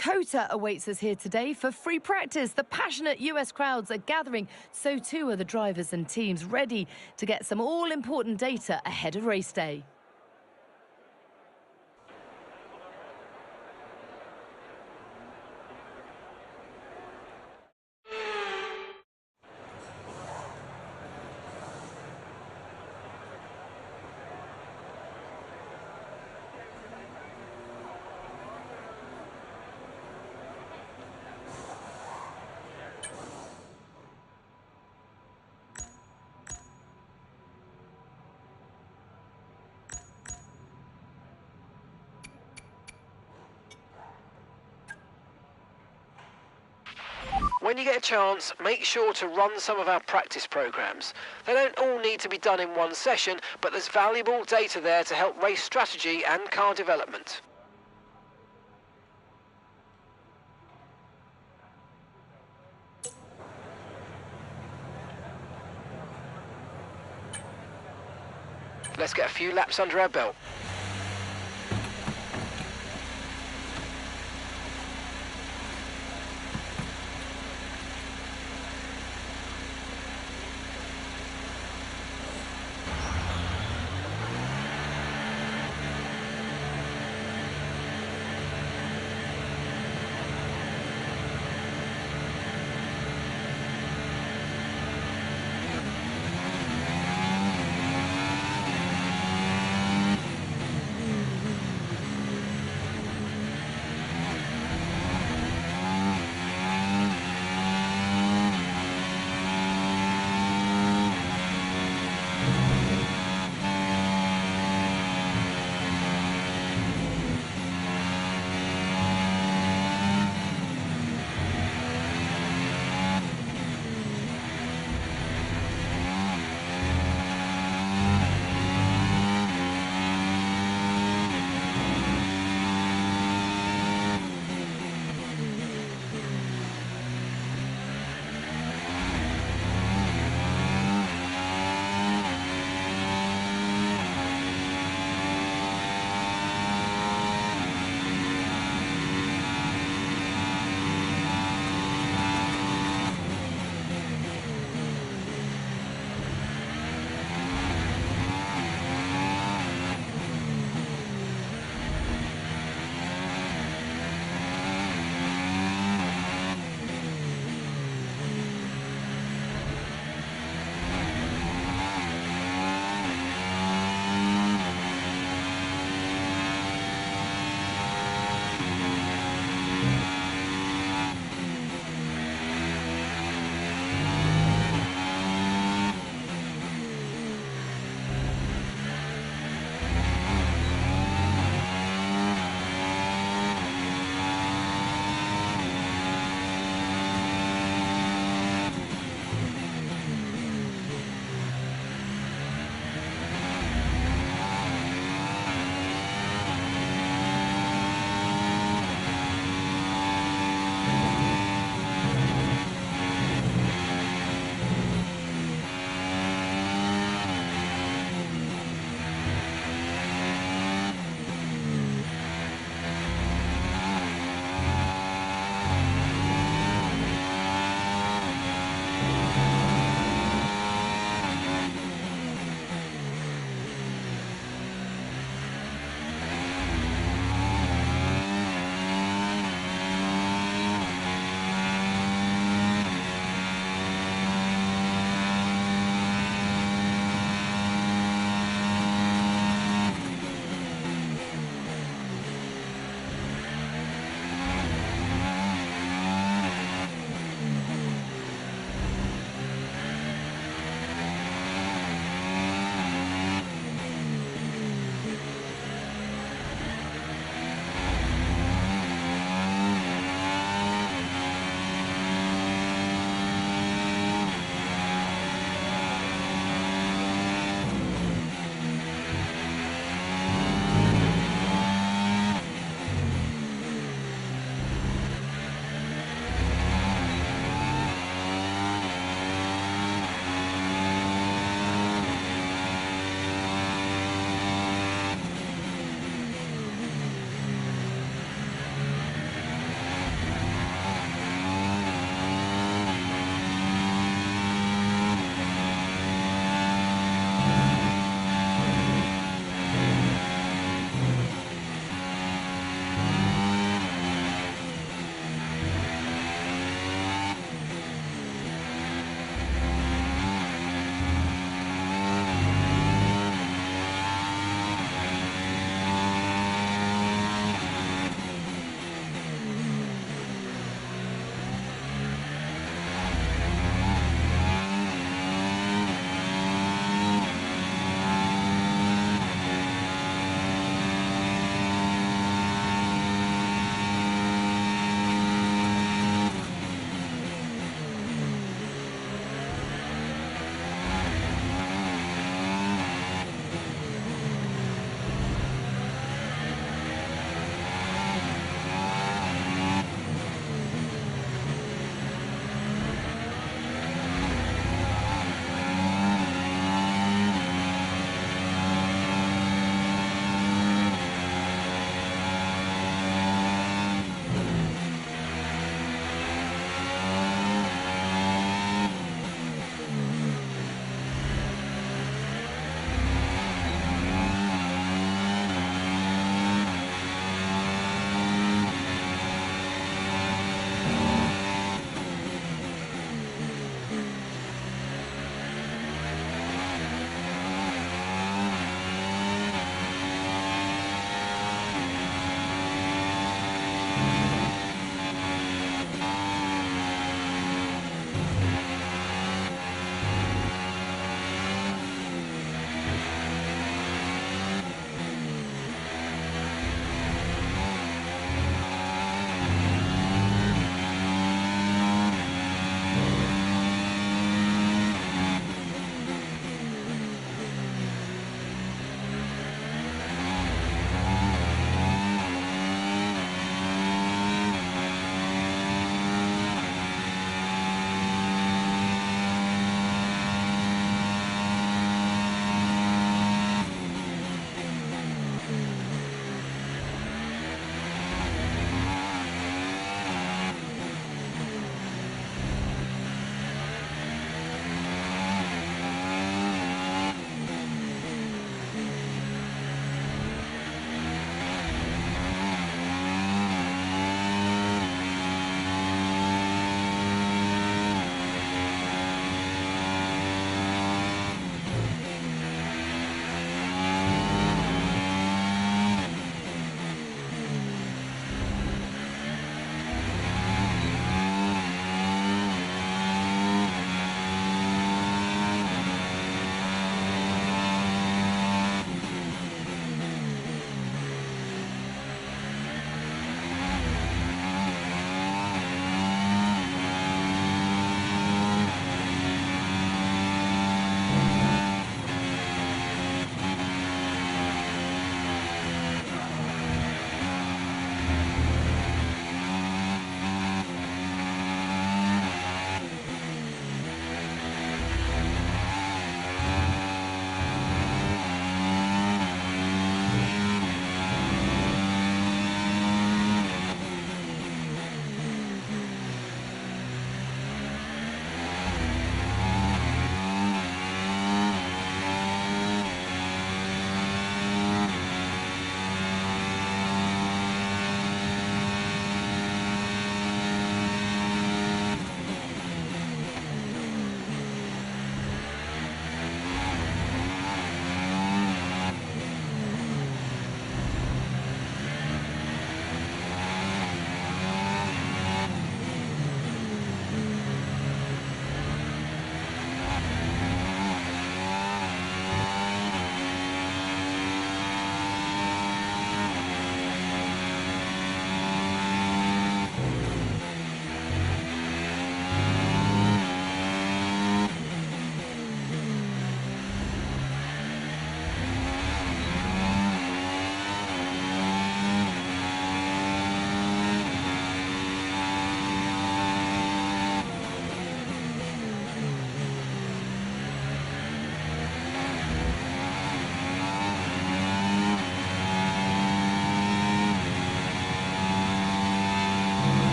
COTA awaits us here today for free practice. The passionate US crowds are gathering. So too are the drivers and teams, ready to get some all-important data ahead of race day. When you get a chance, make sure to run some of our practice programs. They don't all need to be done in one session, but there's valuable data there to help race strategy and car development. Let's get a few laps under our belt.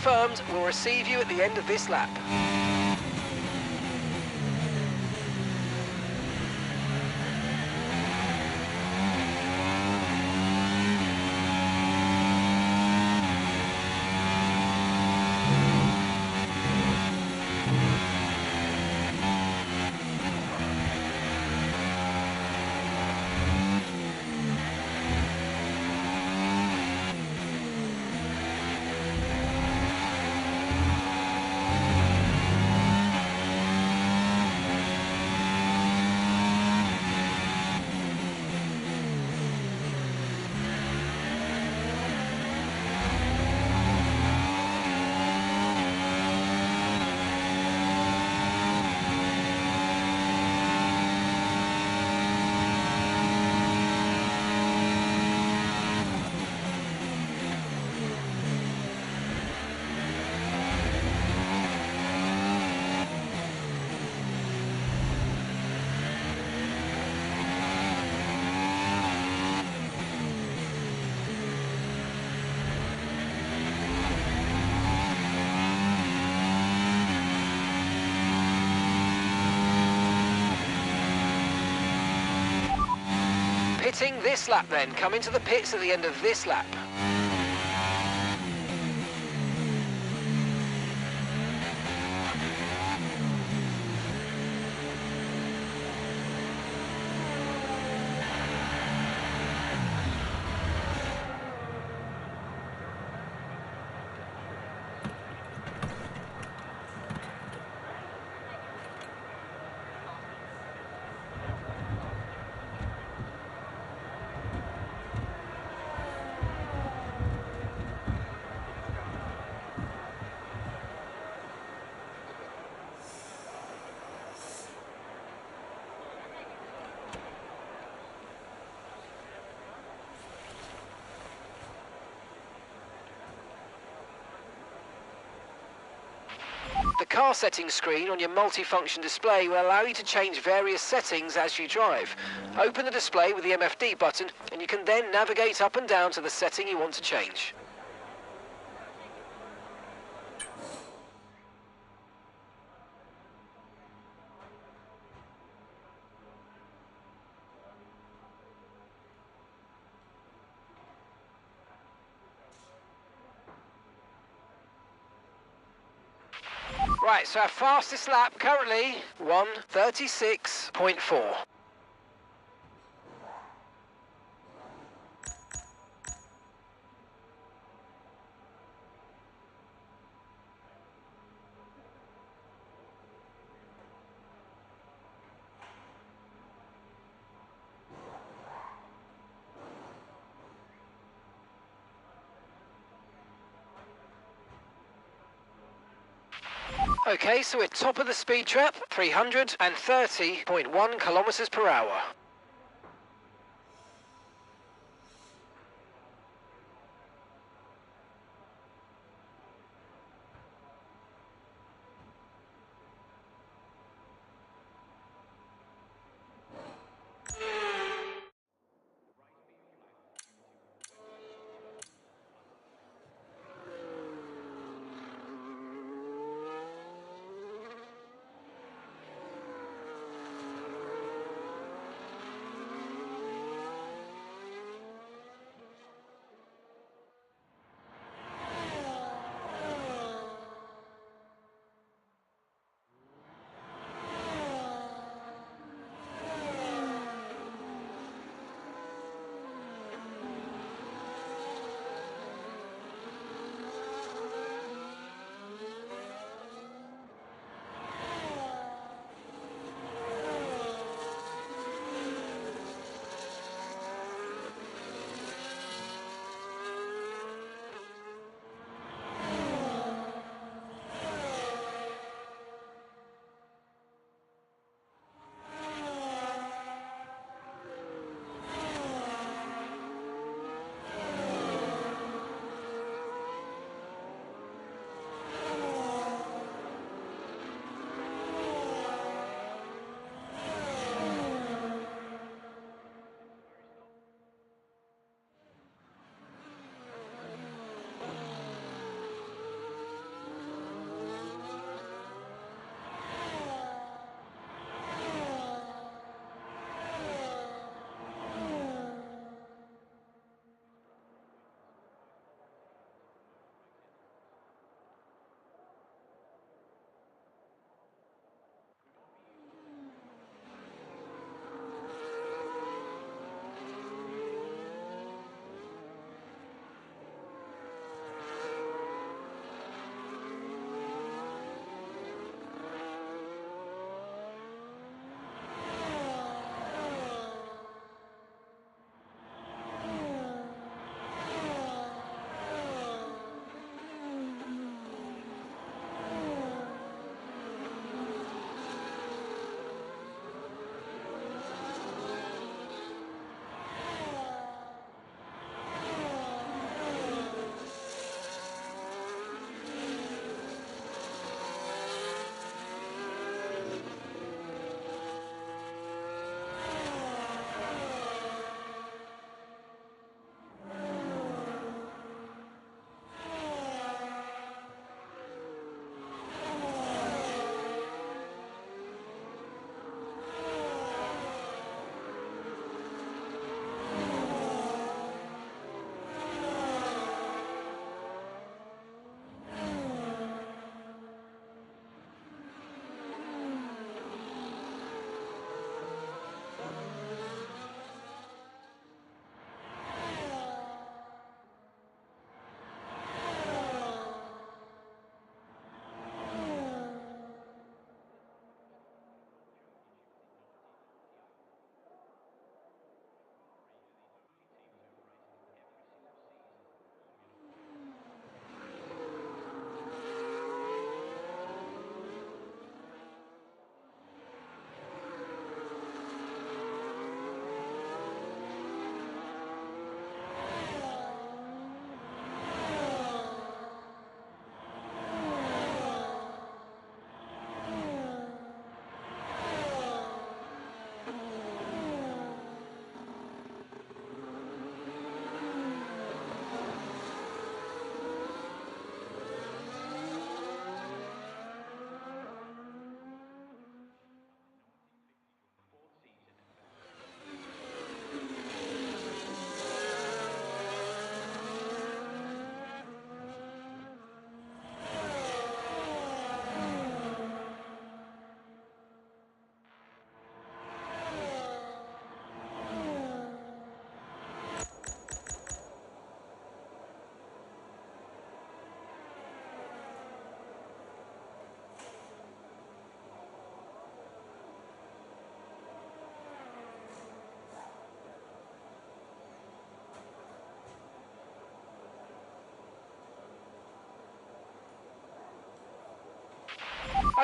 confirmed. We'll receive you at the end of this lap. Pitting this lap then. Come into the pits at the end of this lap. The car settings screen on your multifunction display will allow you to change various settings as you drive. Open the display with the MFD button and you can then navigate up and down to the setting you want to change. Right, so our fastest lap currently 1:36.4. Okay, so we're top of the speed trap, 330.1 kilometers per hour.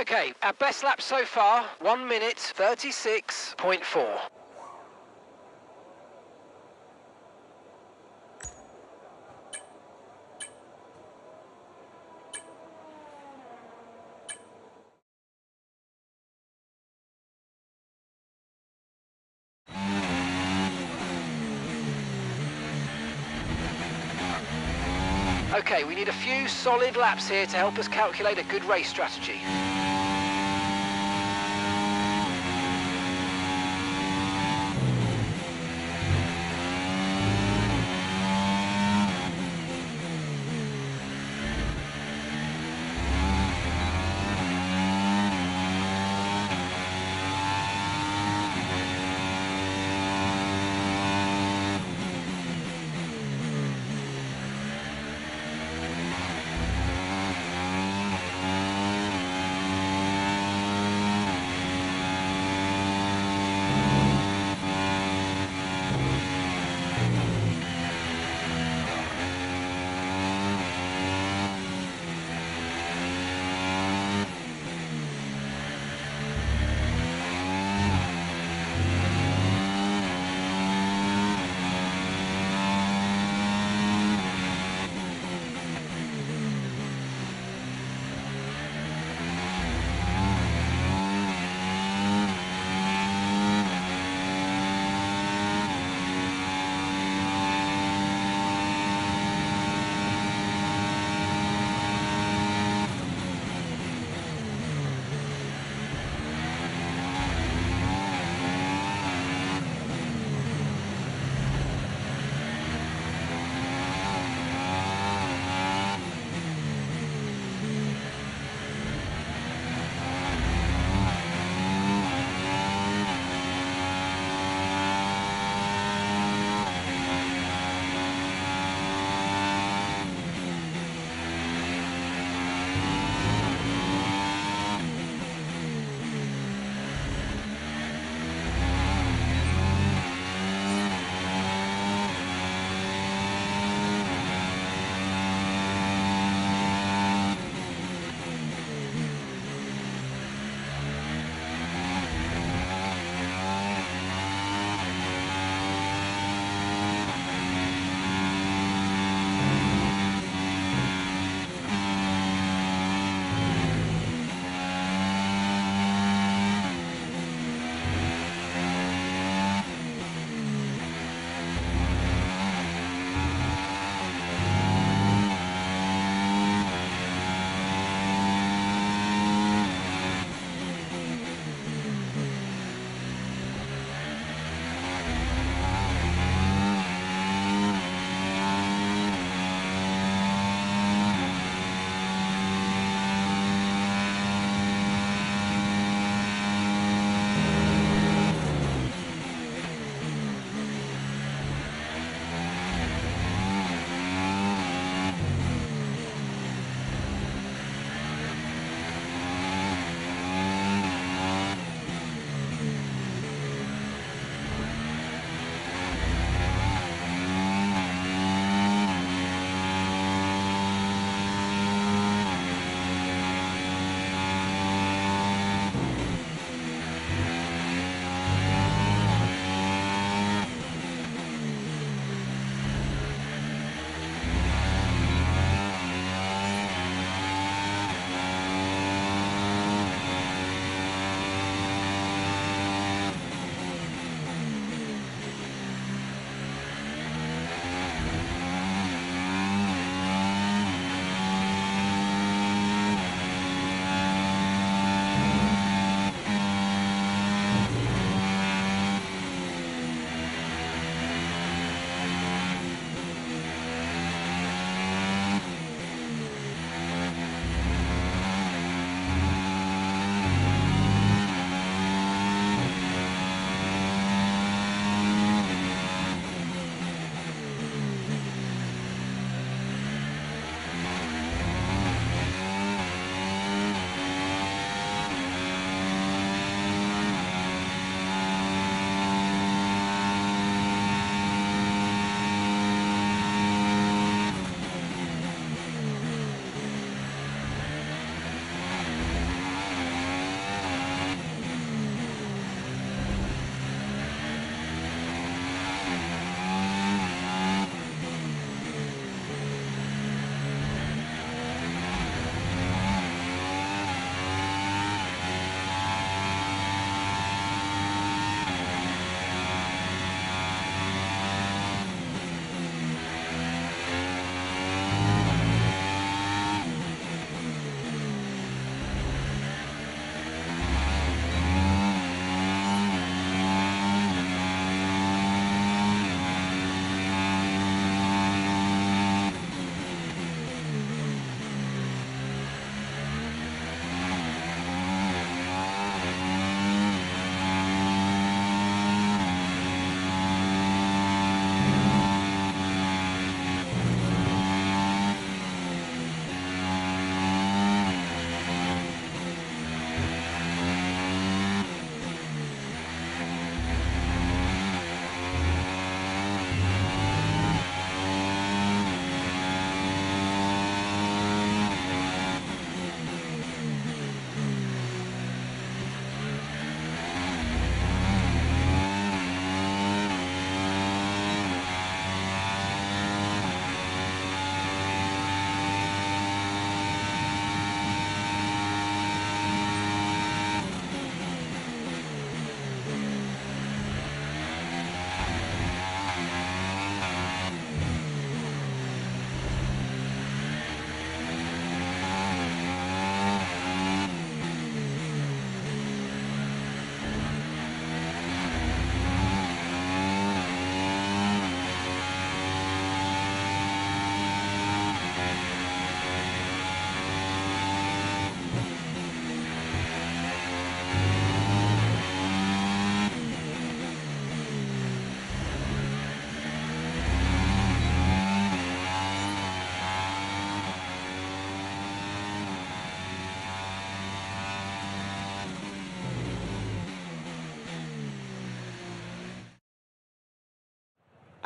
Okay, our best lap so far, 1 minute 36.4. Okay, we need a few solid laps here to help us calculate a good race strategy.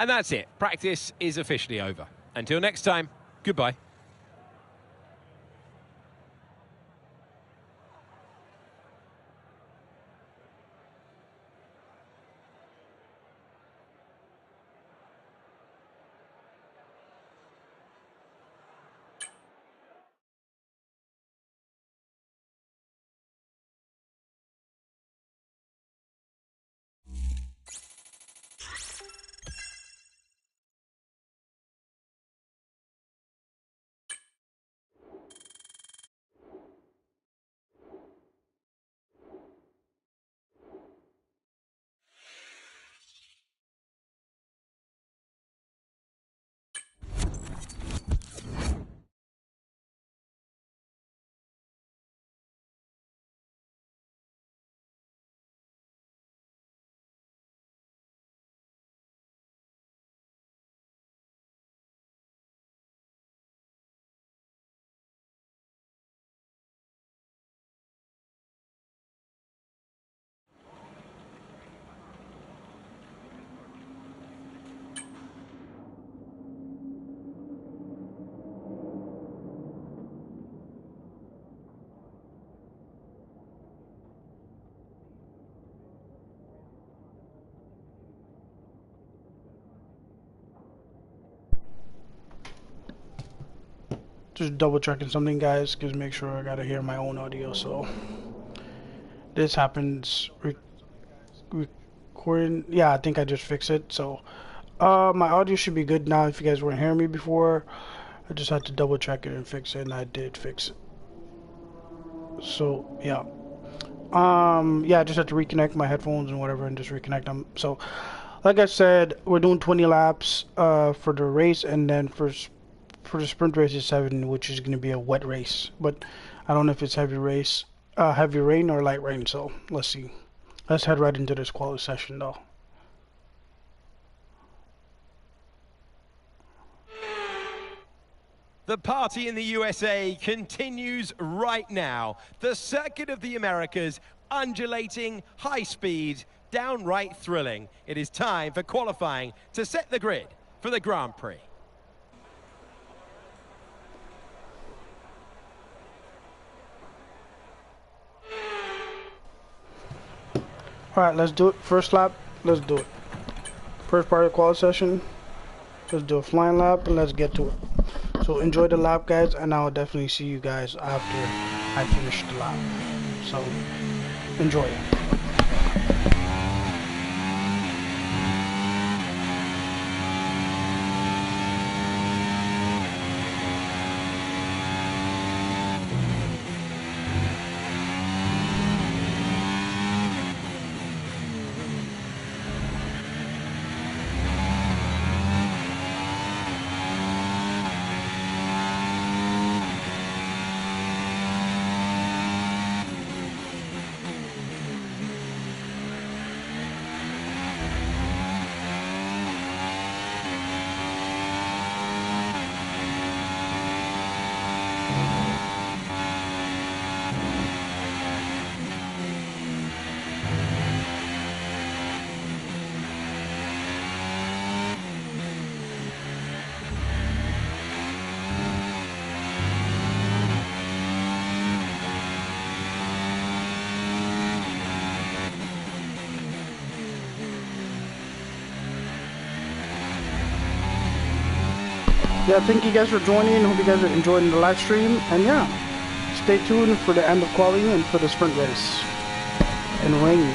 And that's it. Practice is officially over. Until next time, goodbye. Just double checking something, guys, because make sure I gotta hear my own audio. So this happens recording. Yeah, I think I just fixed it. So my audio should be good now. If you guys weren't hearing me before, I just had to double check it and fix it, and I did fix it. So yeah, yeah, I just had to reconnect my headphones and whatever, and just reconnect them. So like I said, we're doing 20 laps for the race, and then for the sprint race is 7, which is going to be a wet race. But I don't know if it's heavy rain or light rain. So let's see. Let's head right into this quality session, though. The party in the USA continues right now. The Circuit of the Americas, undulating, high speed, downright thrilling. It is time for qualifying to set the grid for the Grand Prix. Alright, let's do it. First lap, let's do it. First part of the quality session, let's do a flying lap, and let's get to it. So enjoy the lap, guys, and I'll definitely see you guys after I finish the lap. So enjoy it. Yeah, thank you guys for joining. Hope you guys are enjoying the live stream. And yeah, stay tuned for the end of qualifying and for the sprint race in rain.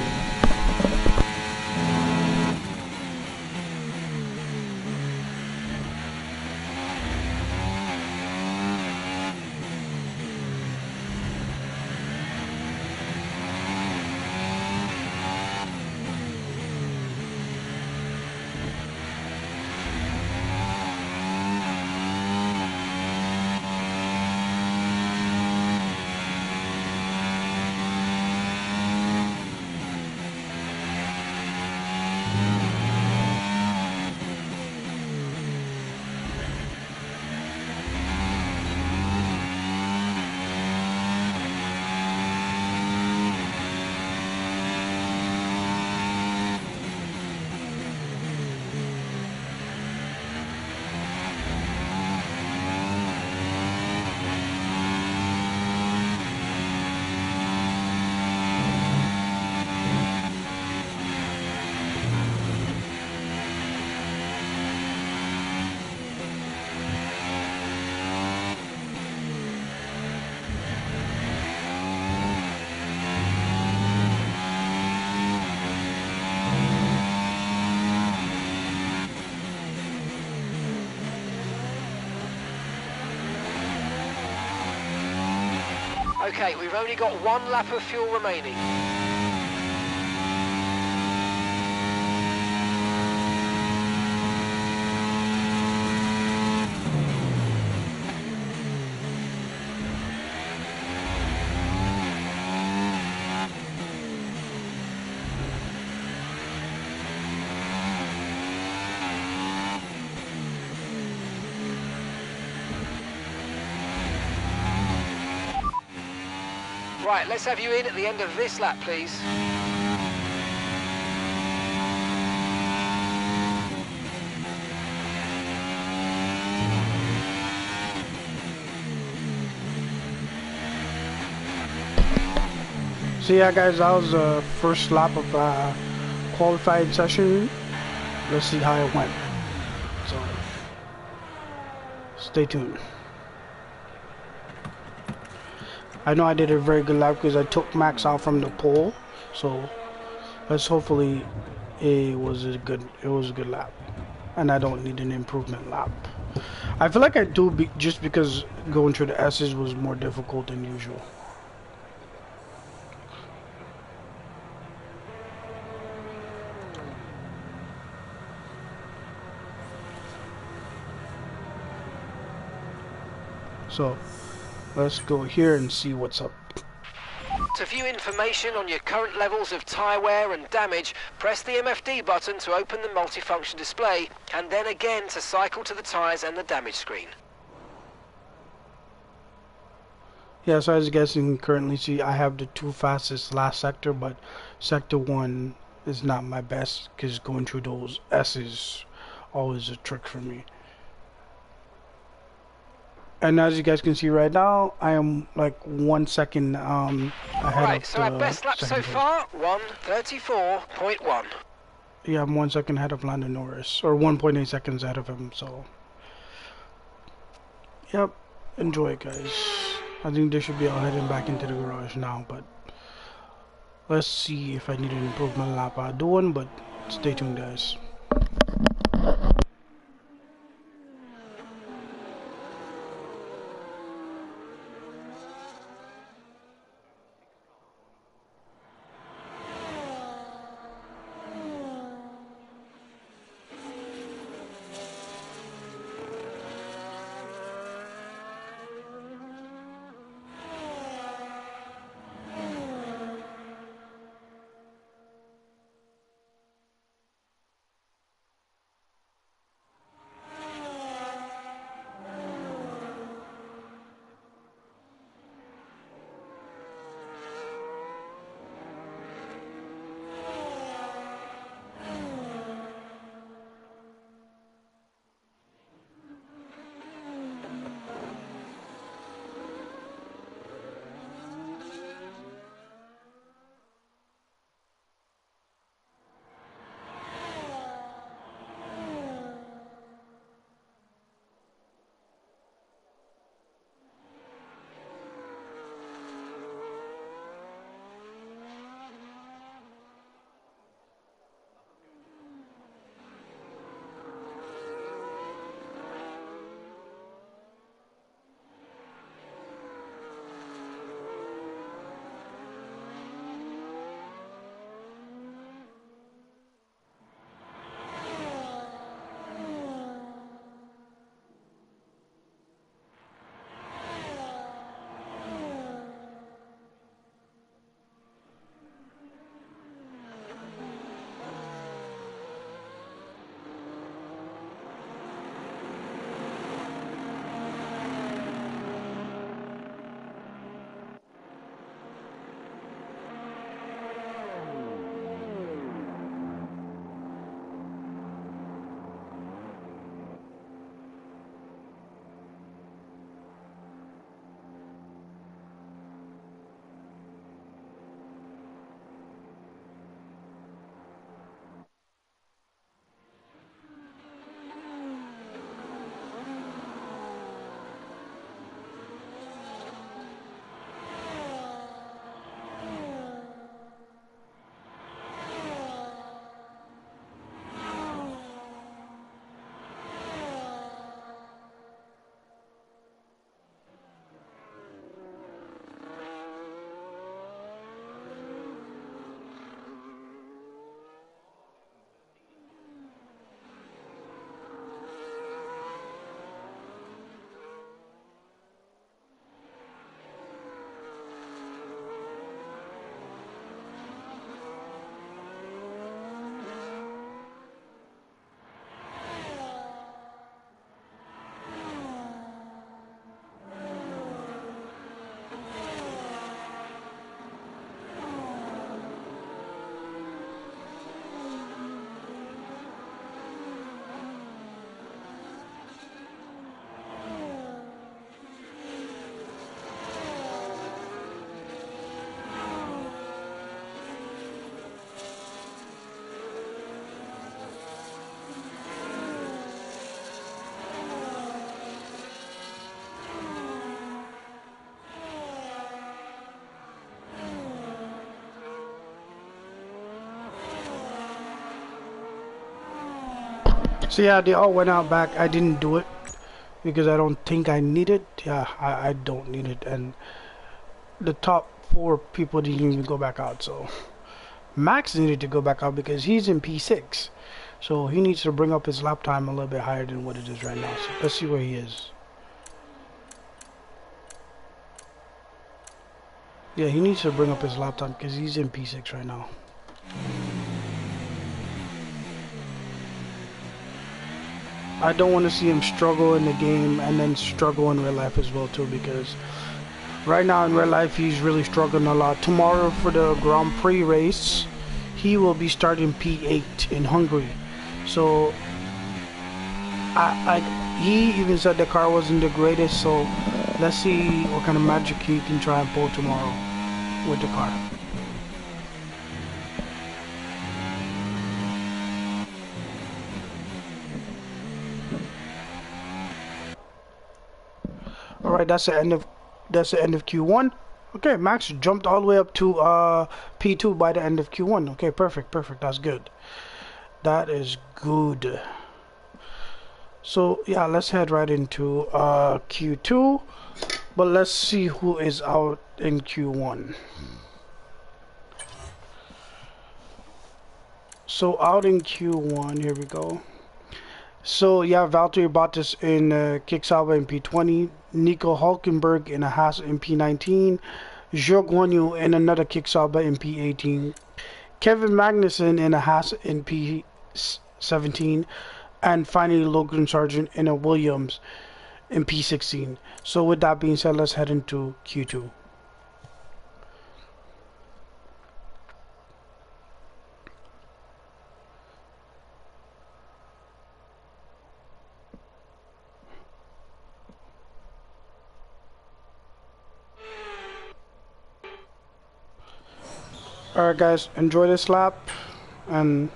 Okay, we've only got 1 lap of fuel remaining. Right, let's have you in at the end of this lap, please. So yeah, guys, that was the first lap of qualifying session. Let's see how it went. So stay tuned. I know I did a very good lap because I took Max out from the pole. So let's hopefully it was a good lap, and I don't need an improvement lap. I feel like I do just because going through the S's was more difficult than usual. So let's go here and see what's up. To view information on your current levels of tyre wear and damage, press the MFD button to open the multifunction display, and then again to cycle to the tyres and the damage screen. Yeah, so as you guys can currently see, I have the 2 fastest last sector, but sector 1 is not my best because going through those S's always a trick for me. And as you guys can see right now, I am like 1 second ahead Right, of so our best lap so far, 1:34.1. Yeah, I'm 1 second ahead of Lando Norris, or 1.8 seconds ahead of him, so yep, enjoy it, guys. I think they should be all heading back into the garage now, but let's see if I need an improvement lap. I do one, but stay tuned, guys. So yeah, they all went out back. I didn't do it because I don't think I need it. Yeah, I don't need it. And the top 4 people didn't even go back out. So Max needed to go back out because he's in P6. So he needs to bring up his lap time a little bit higher than what it is right now. So let's see where he is. Yeah, he needs to bring up his lap time because he's in P6 right now. I don't want to see him struggle in the game and then struggle in real life as well too, because right now in real life he's really struggling a lot. Tomorrow for the Grand Prix race, he will be starting P8 in Hungary. So he even said the car wasn't the greatest, so let's see what kind of magic he can try and pull tomorrow with the car. Alright, that's the end of Q1. Okay, Max jumped all the way up to P2 by the end of Q1. Okay, perfect, that's good. That is good. So yeah, let's head right into Q2, but let's see who is out in Q1. So out in Q1, here we go. So yeah, Valtteri Bottas in Kick-Sauber in P20, Nico Hulkenberg in a Haas in P19, Zhou Guanyu in another Kick-Sauber in P18, Kevin Magnussen in a Haas in P17, and finally Logan Sargent in a Williams in P16. So with that being said, let's head into Q2. Alright guys, enjoy this lap, and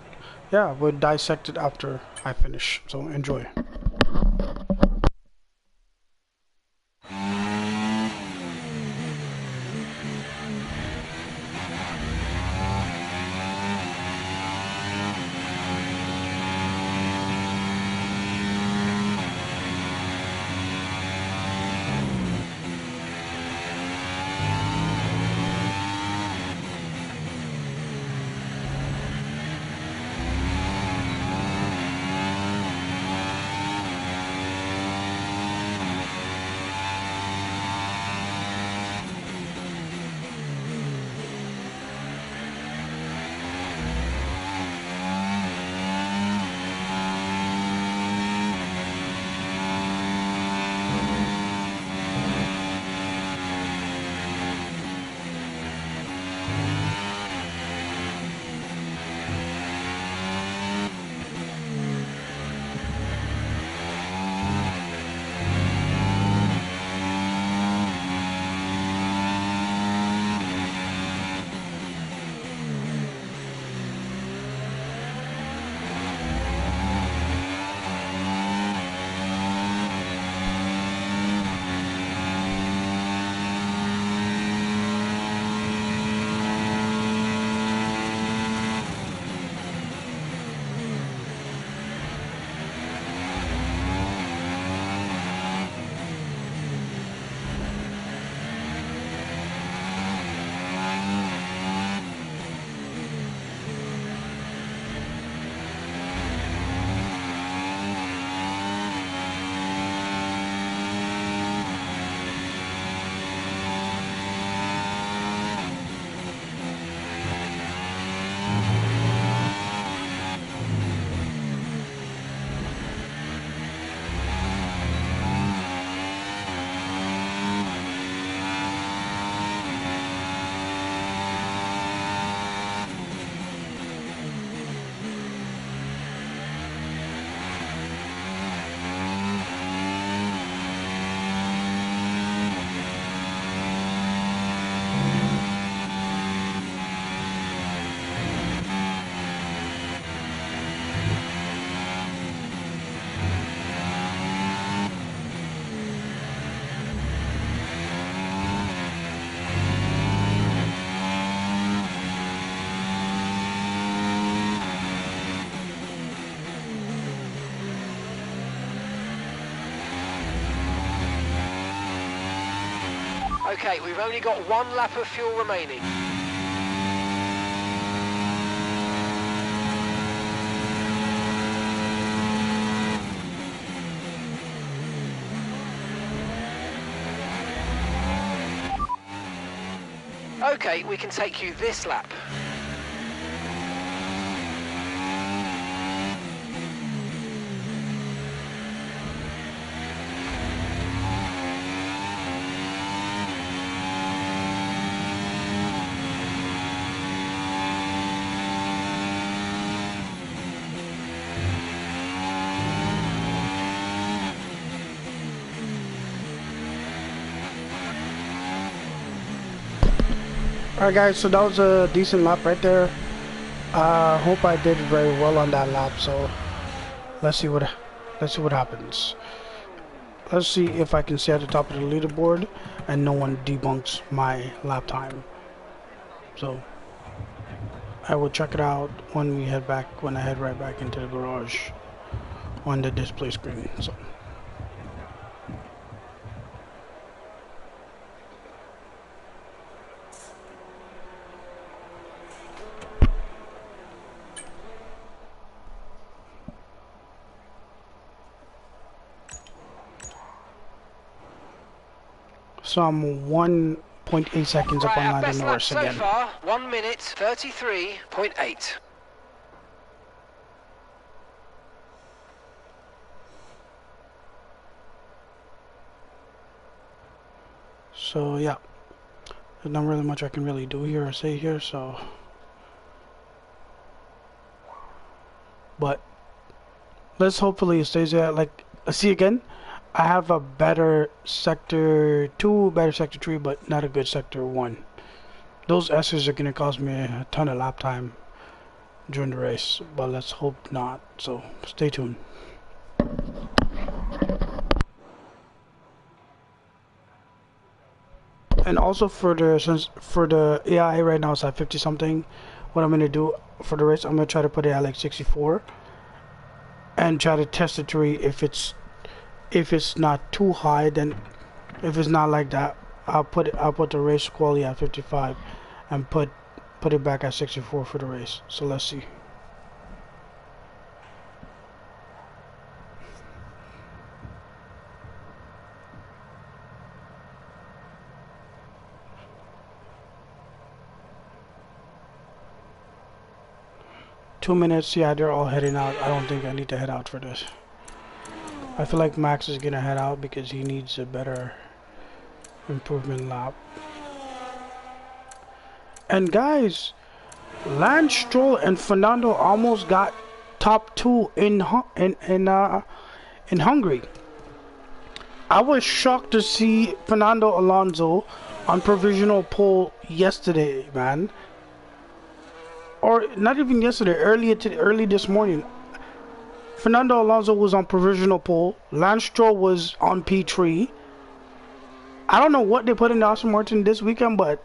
yeah, we'll dissect it after I finish, so enjoy. Okay, we've only got 1 lap of fuel remaining. Okay, we can take you this lap. Alright guys, so that was a decent lap right there. Hope I did very well on that lap, so let's see what happens. Let's see if I can stay at the top of the leaderboard and no one debunks my lap time. So I will check it out when I head right back into the garage on the display screen. So I'm 1.8 seconds up on Lando Norris again. So far, 1 minute 33.8. So yeah, there's not really much I can really do here or say here. So, but let's hopefully it stays there. Like, see again. I have a better sector 2, better sector 3, but not a good sector 1. Those S's are gonna cost me a ton of lap time during the race, but let's hope not. So stay tuned. And also for the AI right now it's at 50 something. What I'm gonna do for the race, I'm gonna try to put it at like 64 and try to test it to read if it's not too high. Then if it's not like that, I'll put the race quality at 55 and put it back at 64 for the race. So let's see. Two minutes, yeah, they're all heading out. I don't think I need to head out for this. I feel like Max is gonna head out because he needs a better improvement lap. And guys, Lance Stroll and Fernando almost got top 2 in Hungary. I was shocked to see Fernando Alonso on provisional pole yesterday, man. Or not even yesterday, early this morning. Fernando Alonso was on provisional pole. Lance Stroll was on P3. I don't know what they put in the Aston Martin this weekend, but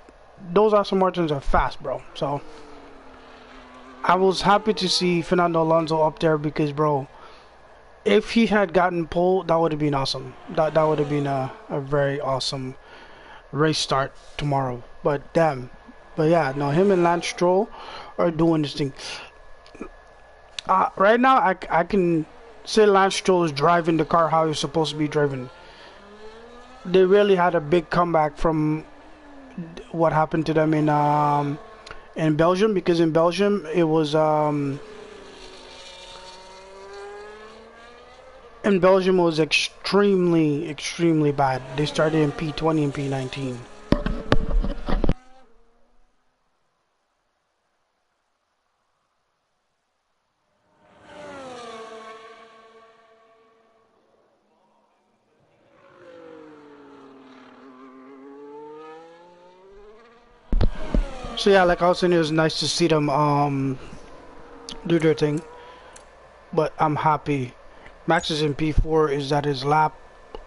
those Aston Martins are fast, bro. So I was happy to see Fernando Alonso up there because, bro, if he had gotten pole, that would have been awesome. That would have been a very awesome race start tomorrow. But damn. But yeah, no, him and Lance Stroll are doing this thing. Right now, I can say Lance Stroll is driving the car how he's supposed to be driving. They really had a big comeback from what happened to them in Belgium, because in Belgium it was extremely bad. They started in P20 and P19. So yeah, like I was saying, it was nice to see them do their thing. But I'm happy. Max is in P4. Is that his lap?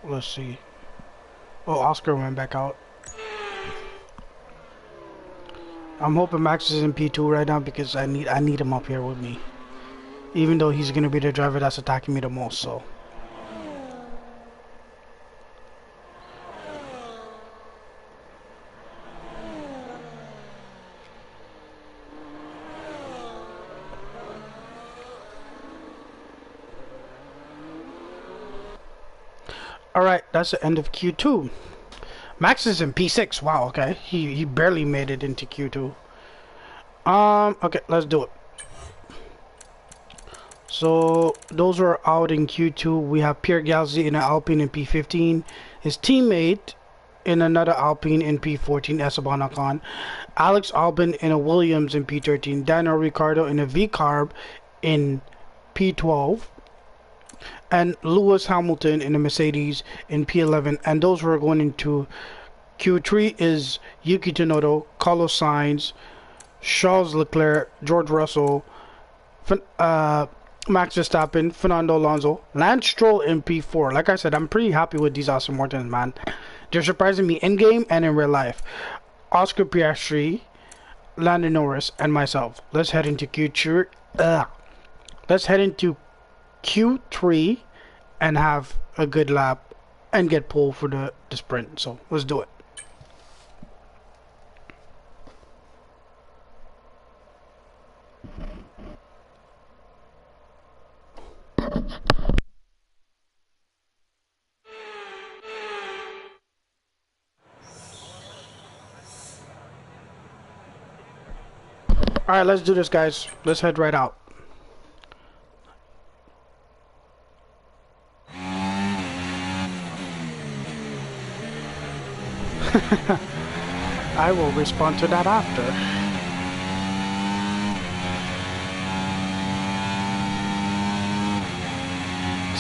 Let's see. Oh, Oscar went back out. I'm hoping Max is in P2 right now because I need him up here with me. Even though he's gonna be the driver that's attacking me the most, so. Alright, that's the end of Q2. Max is in P6. Wow, okay. He barely made it into Q2. Okay, let's do it. So those are out in Q2. We have Pierre Gasly in an Alpine in P15. His teammate in another Alpine in P14, Esteban Ocon. Alex Albon in a Williams in P13. Daniel Ricciardo in a V-Carb in P12. And Lewis Hamilton in a Mercedes in P11. And those who are going into Q3 is Yuki Tsunoda, Carlos Sainz, Charles Leclerc, George Russell, Max Verstappen, Fernando Alonso, Lance Stroll in P4. Like I said, I'm pretty happy with these Aston Martins, man. They're surprising me in game and in real life. Oscar Piastri, Lando Norris, and myself. Let's head into Q3. Let's head into Q3 and have a good lap and get pole for the sprint. So let's do it. Alright, let's do this, guys. Let's head right out. I will respond to that after.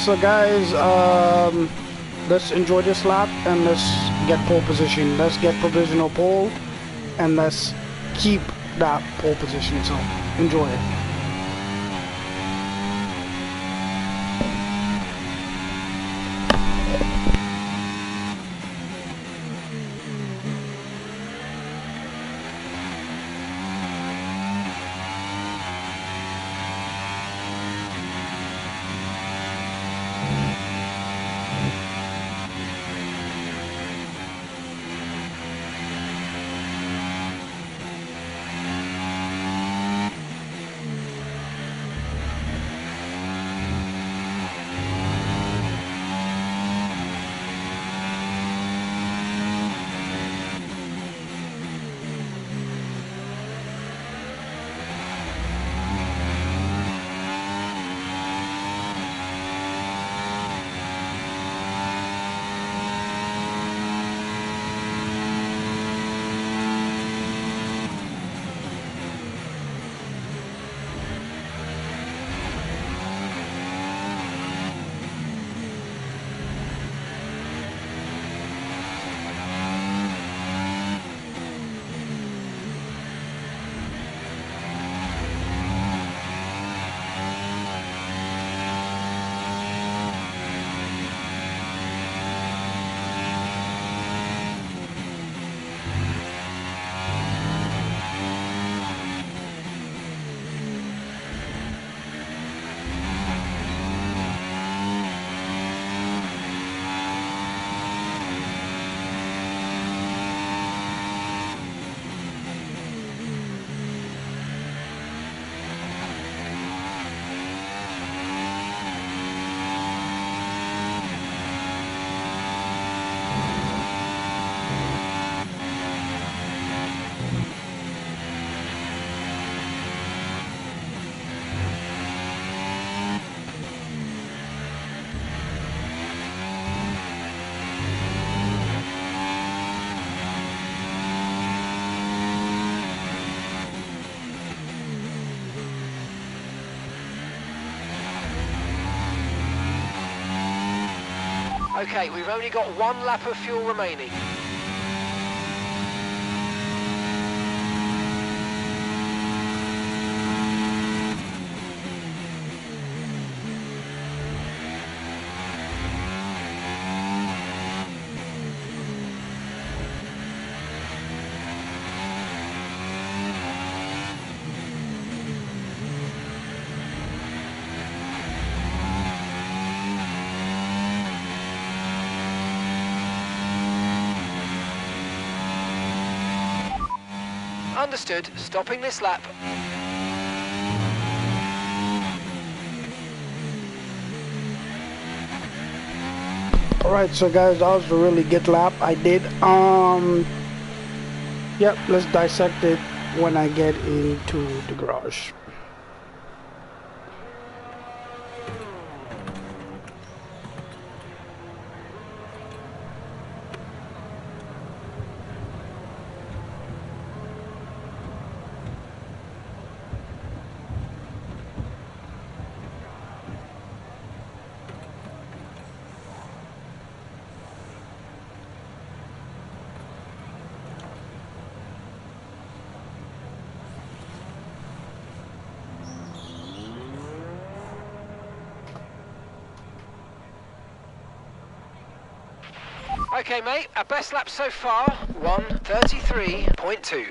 So guys, let's enjoy this lap and let's get pole position. Let's get provisional pole and let's keep that pole position. So enjoy it. Okay, we've only got one lap of fuel remaining. Understood. Stopping this lap. Alright, so guys, that was a really good lap I did. Yep, let's dissect it when I get into the garage. Okay, mate, our best lap so far, 1:33.2.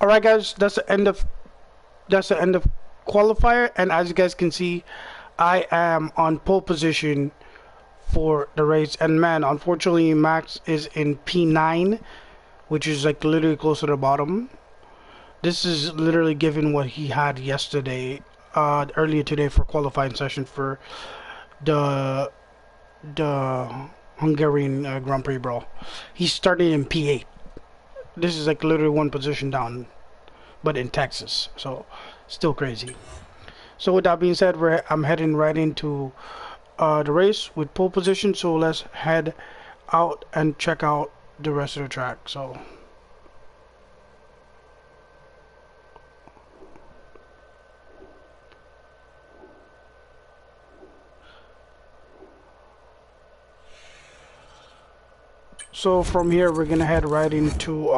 Alright guys, that's the end of qualifier, and as you guys can see, I am on pole position for the race. And man, unfortunately Max is in P9, which is like literally close to the bottom. This is literally given what he had yesterday, earlier today for qualifying session for the Hungarian Grand Prix, bro. He started in P8. This is like literally one position down, but in Texas, so still crazy. So with that being said, I'm heading right into the race with pole position. So let's head out and check out the rest of the track. So from here we're gonna head right into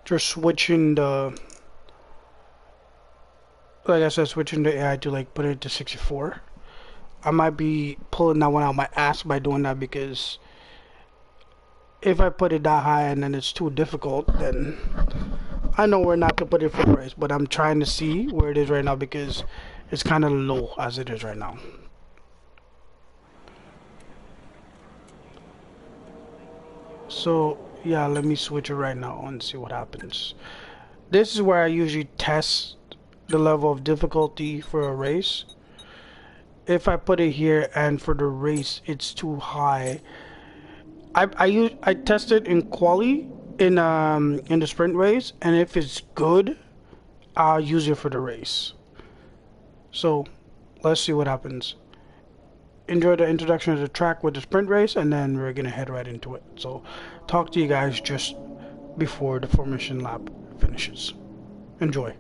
just switching the, like I said, switching the AI to like put it to 64. I might be pulling that one out my ass by doing that, because if I put it that high and then it's too difficult, then I know where not to put it for the race. But I'm trying to see where it is right now, because it's kind of low as it is right now. So yeah, let me switch it right now and see what happens. This is where I usually test the level of difficulty for a race. If I put it here and for the race it's too high, I test it in quali in the sprint race, and if it's good, I'll use it for the race. So let's see what happens. Enjoy the introduction of the track with the sprint race, and then we're gonna head right into it. So talk to you guys just before the formation lap finishes. Enjoy.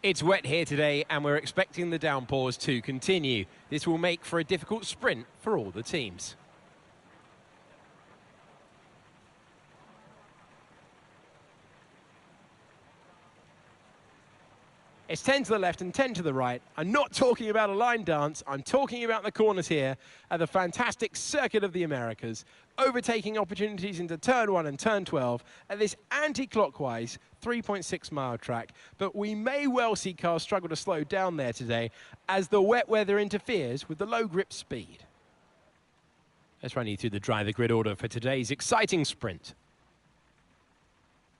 It's wet here today, and we're expecting the downpours to continue. This will make for a difficult sprint for all the teams. It's 10 to the left and 10 to the right. I'm not talking about a line dance. I'm talking about the corners here at the fantastic Circuit of the Americas, overtaking opportunities into turn 1 and turn 12 at this anti-clockwise 3.6-mile track. But we may well see cars struggle to slow down there today as the wet weather interferes with the low grip speed. Let's run you through the driver grid order for today's exciting sprint.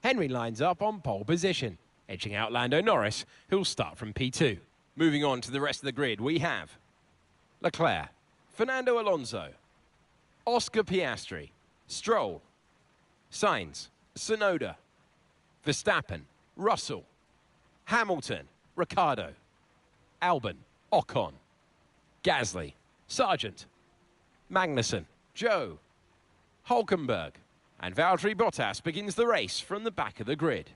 Henry lines up on pole position, edging out Lando Norris, who'll start from P2. Moving on to the rest of the grid, we have Leclerc, Fernando Alonso, Oscar Piastri, Stroll, Sainz, Tsunoda, Verstappen, Russell, Hamilton, Ricciardo, Albon, Ocon, Gasly, Sargent, Magnussen, Joe, Hulkenberg, and Valtteri Bottas begins the race from the back of the grid.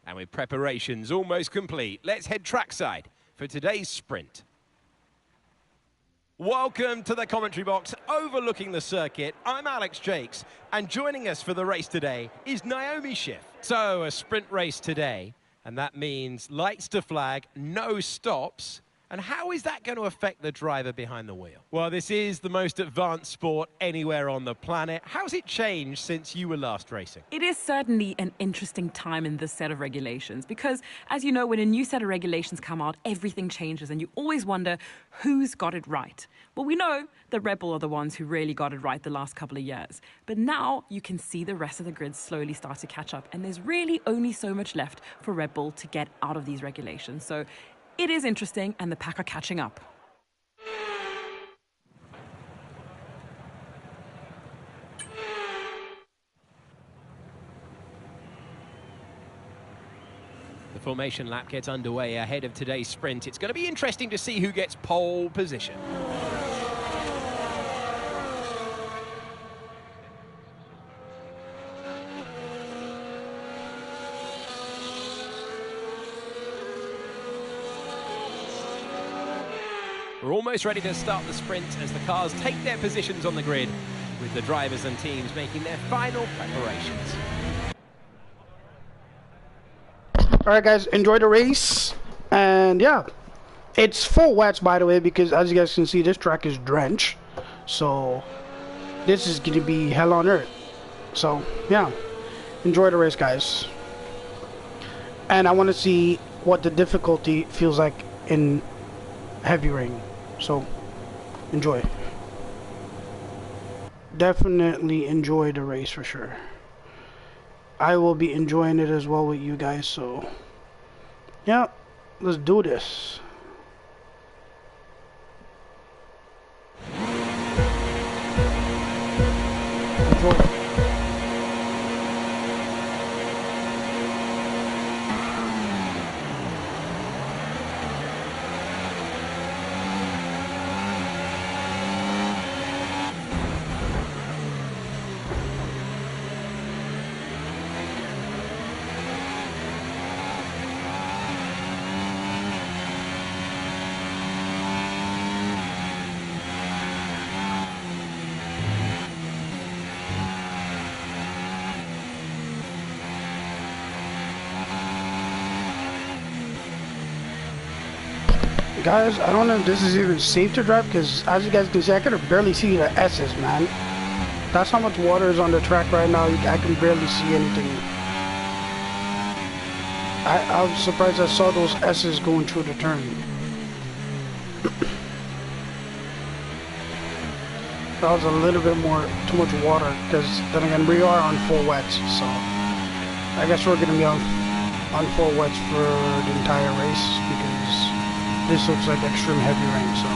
And with preparations almost complete, let's head trackside for today's sprint. Welcome to the commentary box overlooking the circuit. I'm Alex Jakes, and joining us for the race today is Naomi Schiff. So, a sprint race today, and that means lights to flag, no stops. And how is that going to affect the driver behind the wheel? Well, this is the most advanced sport anywhere on the planet. How's it changed since you were last racing? It is certainly an interesting time in this set of regulations because, as you know, when a new set of regulations come out, everything changes and you always wonder who's got it right. Well, we know that Red Bull are the ones who really got it right the last couple of years. But now you can see the rest of the grid slowly start to catch up, and there's really only so much left for Red Bull to get out of these regulations. So it is interesting, and the pack are catching up. The formation lap gets underway ahead of today's sprint. It's going to be interesting to see who gets pole position. We're almost ready to start the sprint as the cars take their positions on the grid, with the drivers and teams making their final preparations. Alright guys, enjoy the race. And yeah, it's full wets by the way, because as you guys can see, this track is drenched. So this is going to be hell on earth. So yeah, enjoy the race guys. And I want to see what the difficulty feels like in heavy rain. So enjoy. Definitely enjoy the race for sure. I will be enjoying it as well with you guys, so yeah, let's do this. Enjoy. Guys, I don't know if this is even safe to drive because as you guys can see, I can barely see the S's, man. That's how much water is on the track right now. I can barely see anything. I was surprised I saw those S's going through the turn. That was a little bit too much water because then again we are on full wets, so I guess we're gonna be on full wets for the entire race because this looks like extreme heavy rain, so.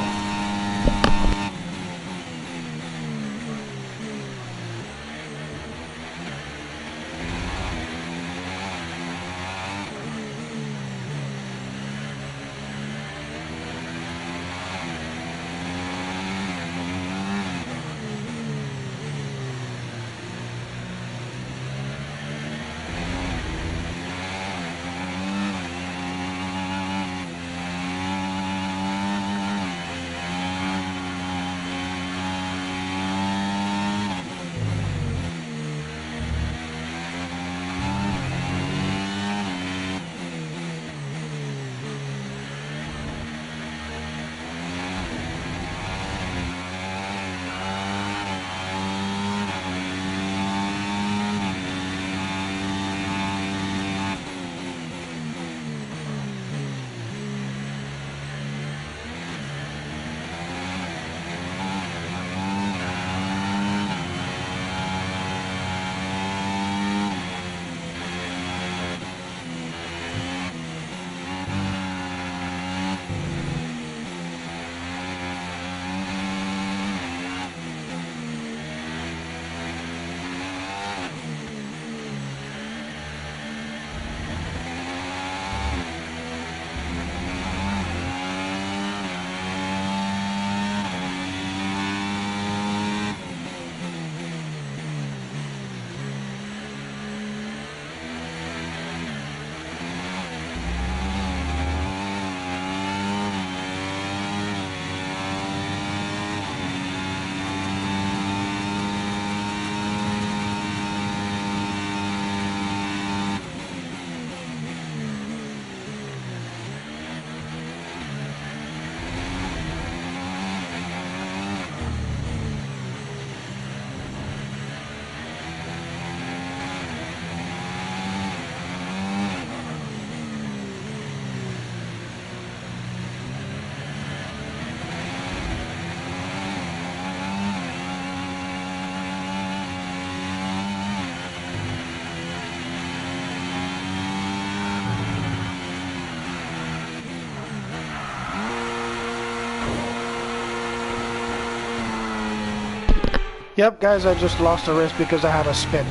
Yep, guys, I just lost the race because I had a spin.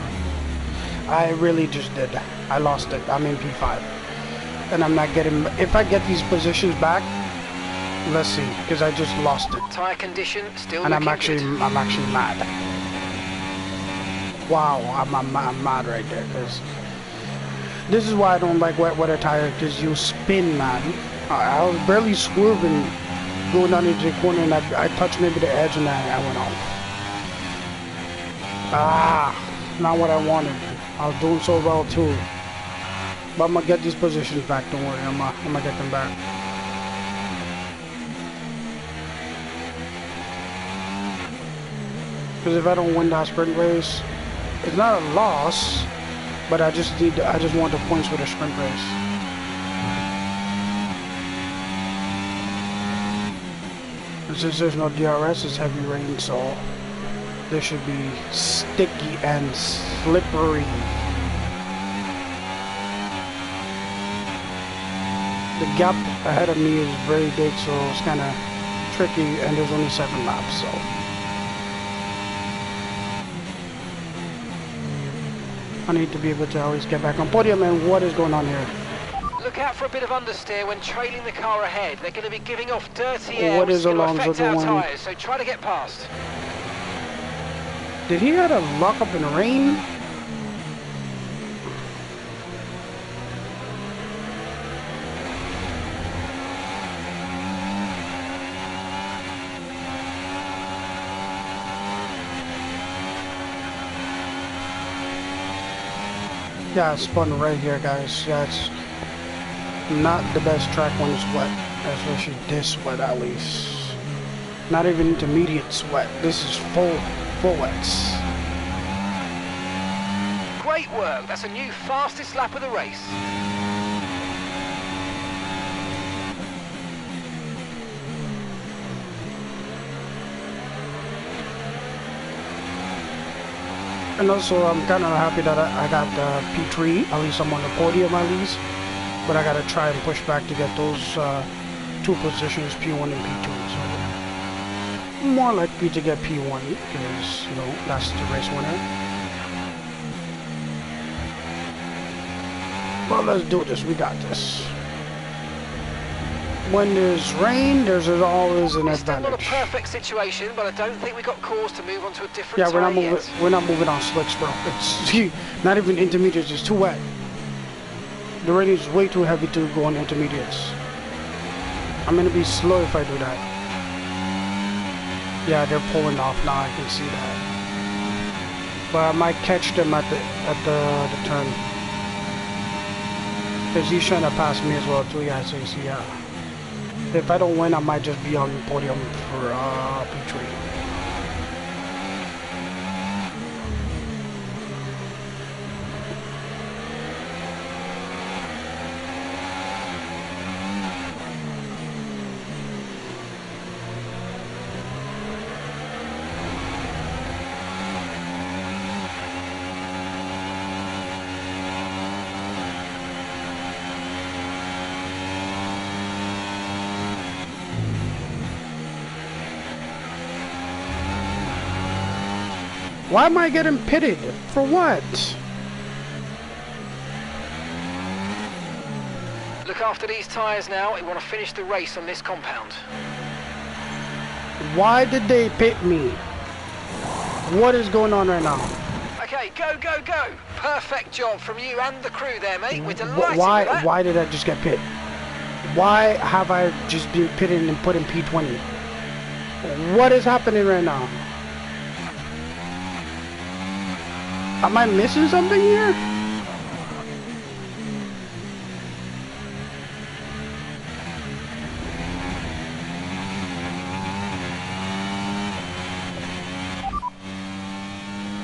I really just did. I lost it. I'm in P5. And I'm not getting... If I get these positions back, let's see, because I just lost it. Tyre condition still And looking I'm actually mad. Wow, I'm mad right there, because this is why I don't like wet weather tires, because you spin, man. I was barely swerving, going down into the corner, and I touched maybe the edge, and I went off. Not what I wanted. I was doing so well too. But I'm gonna get these positions back, don't worry, I'm gonna get them back. Because if I don't win that sprint race, it's not a loss, but I just want the points for the sprint race. And since there's no DRS, it's heavy rain, so this should be sticky and slippery. The gap ahead of me is very big, so it's kind of tricky, and there's only 7 laps, so. I need to be able to always get back on podium, and what is going on here? Look out for a bit of understeer when trailing the car ahead. They're going to be giving off dirty air, What which is is going to Alonso affect our doing? tyres, so try to get past. Did he have a lock up in the rain? Yeah, I spun right here, guys. Yeah, it's not the best track when it's wet, especially this wet at least. Not even intermediate sweat. This is full wets. Great work. That's a new fastest lap of the race. And also, I'm kind of happy that I got P3. At least I'm on the podium at least. But I got to try and push back to get those 2 positions, P1 and P2. So more likely to get P1 because, you know, that's the race winner. Well, let's do this. We got this. When there's rain, there's always an It's still not a advantage. perfect situation, but I don't think we got cause to move on to a different Yeah, we're tyre not yet. moving on slicks, bro. It's not even intermediates. It's too wet. The rain is way too heavy to go on intermediates. I'm gonna be slow if I do that. Yeah, they're pulling off now. I can see that. But I might catch them at the turn. Cause he's trying to pass me as well too. Yeah, so you see, yeah. If I don't win, I might just be on the podium for P3. Why am I getting pitted? For what? Look after these tyres now. We want to finish the race on this compound. Why did they pit me? What is going on right now? Okay, go, go, go. Perfect job from you and the crew there, mate. We're delighted with that. Why did I just get pit? Why have I just been pitted and put in P20? What is happening right now? Am I missing something here?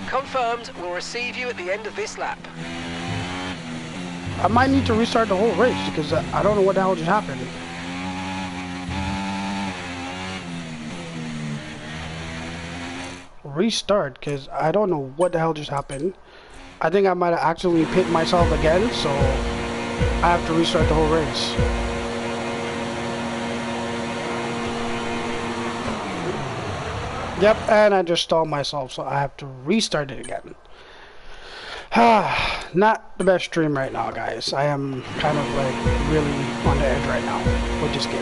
Confirmed. We'll receive you at the end of this lap. I might need to restart the whole race because I don't know what the hell just happened. Restart because I don't know what the hell just happened. I think I might have accidentally pit myself again, so I have to restart the whole race. Yep, and I just stalled myself, so I have to restart it again. Not the best stream right now, guys. I am kind of like really on the edge right now with this game.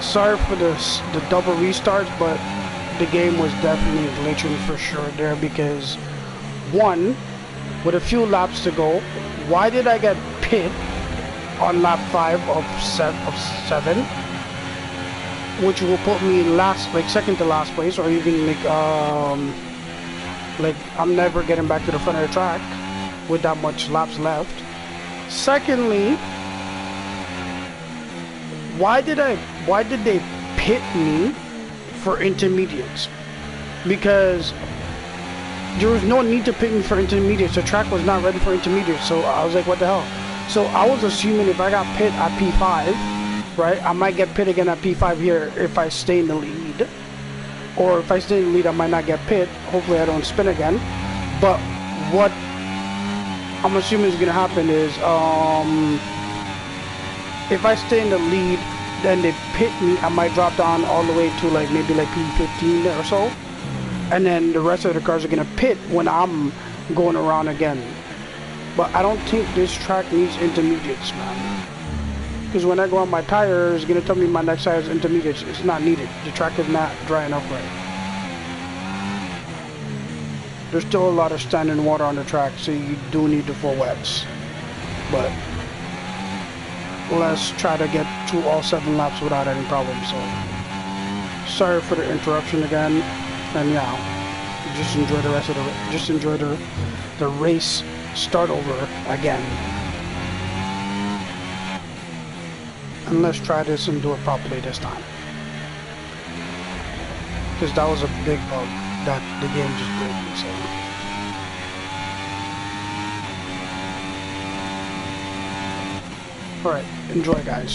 Sorry for the double restarts, but the game was definitely glitching for sure there because, one, with a few laps to go, why did I get pit on lap 5 of 7? Which will put me last, like second to last place, or even like I'm never getting back to the front of the track with that much laps left. Secondly, why did they pit me for intermediates? Because there was no need to pit me for intermediates. The track was not ready for intermediates, so I was like, what the hell? So I was assuming if I got pit at P5, right, I might get pit again at P5 here if I stay in the lead. Or if I stay in the lead, I might not get pit. Hopefully I don't spin again. But what I'm assuming is going to happen is, if I stay in the lead, then they pit me, I might drop down all the way to like maybe like P15 or so. And then the rest of the cars are going to pit when I'm going around again. But I don't think this track needs intermediates, man. Because when I go on my tire, it's going to tell me my next tire is intermediates. It's not needed. The track is not dry enough right. There's still a lot of standing water on the track, so you do need the full wets. But let's try to get through all 7 laps without any problems. So sorry for the interruption again. And yeah, just enjoy the rest of the race start over again. And let's try this and do it properly this time. Because that was a big bug that the game just did. So. Alright, enjoy guys.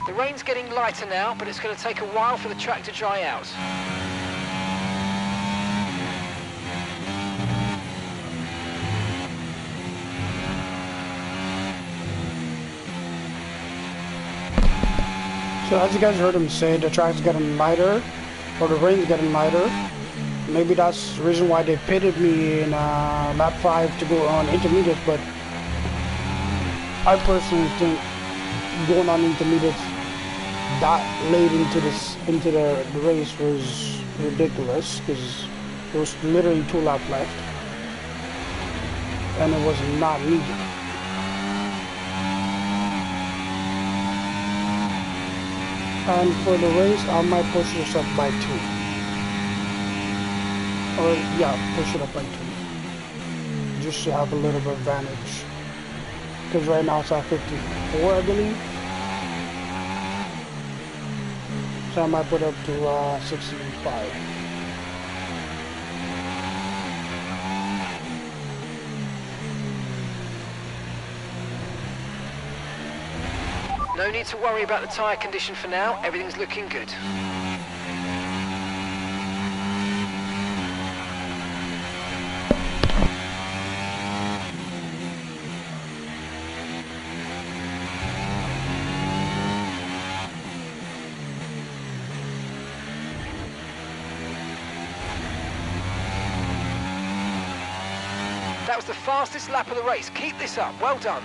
The rain's getting lighter now, but it's going to take a while for the track to dry out. So as you guys heard him say, the track's getting lighter, or the rain's getting lighter. Maybe that's the reason why they pitted me in lap 5 to go on intermediates, but I personally think going on intermediates that late into the race was ridiculous, because there was literally 2 laps left and it was not needed. And for the race, I might push this up by 2. Or, yeah, push it up by 2. Just to have a little bit of advantage. Because right now it's at 54, I believe. So I might put up to 65. No need to worry about the tyre condition for now. Everything's looking good. That was the fastest lap of the race. Keep this up. Well done.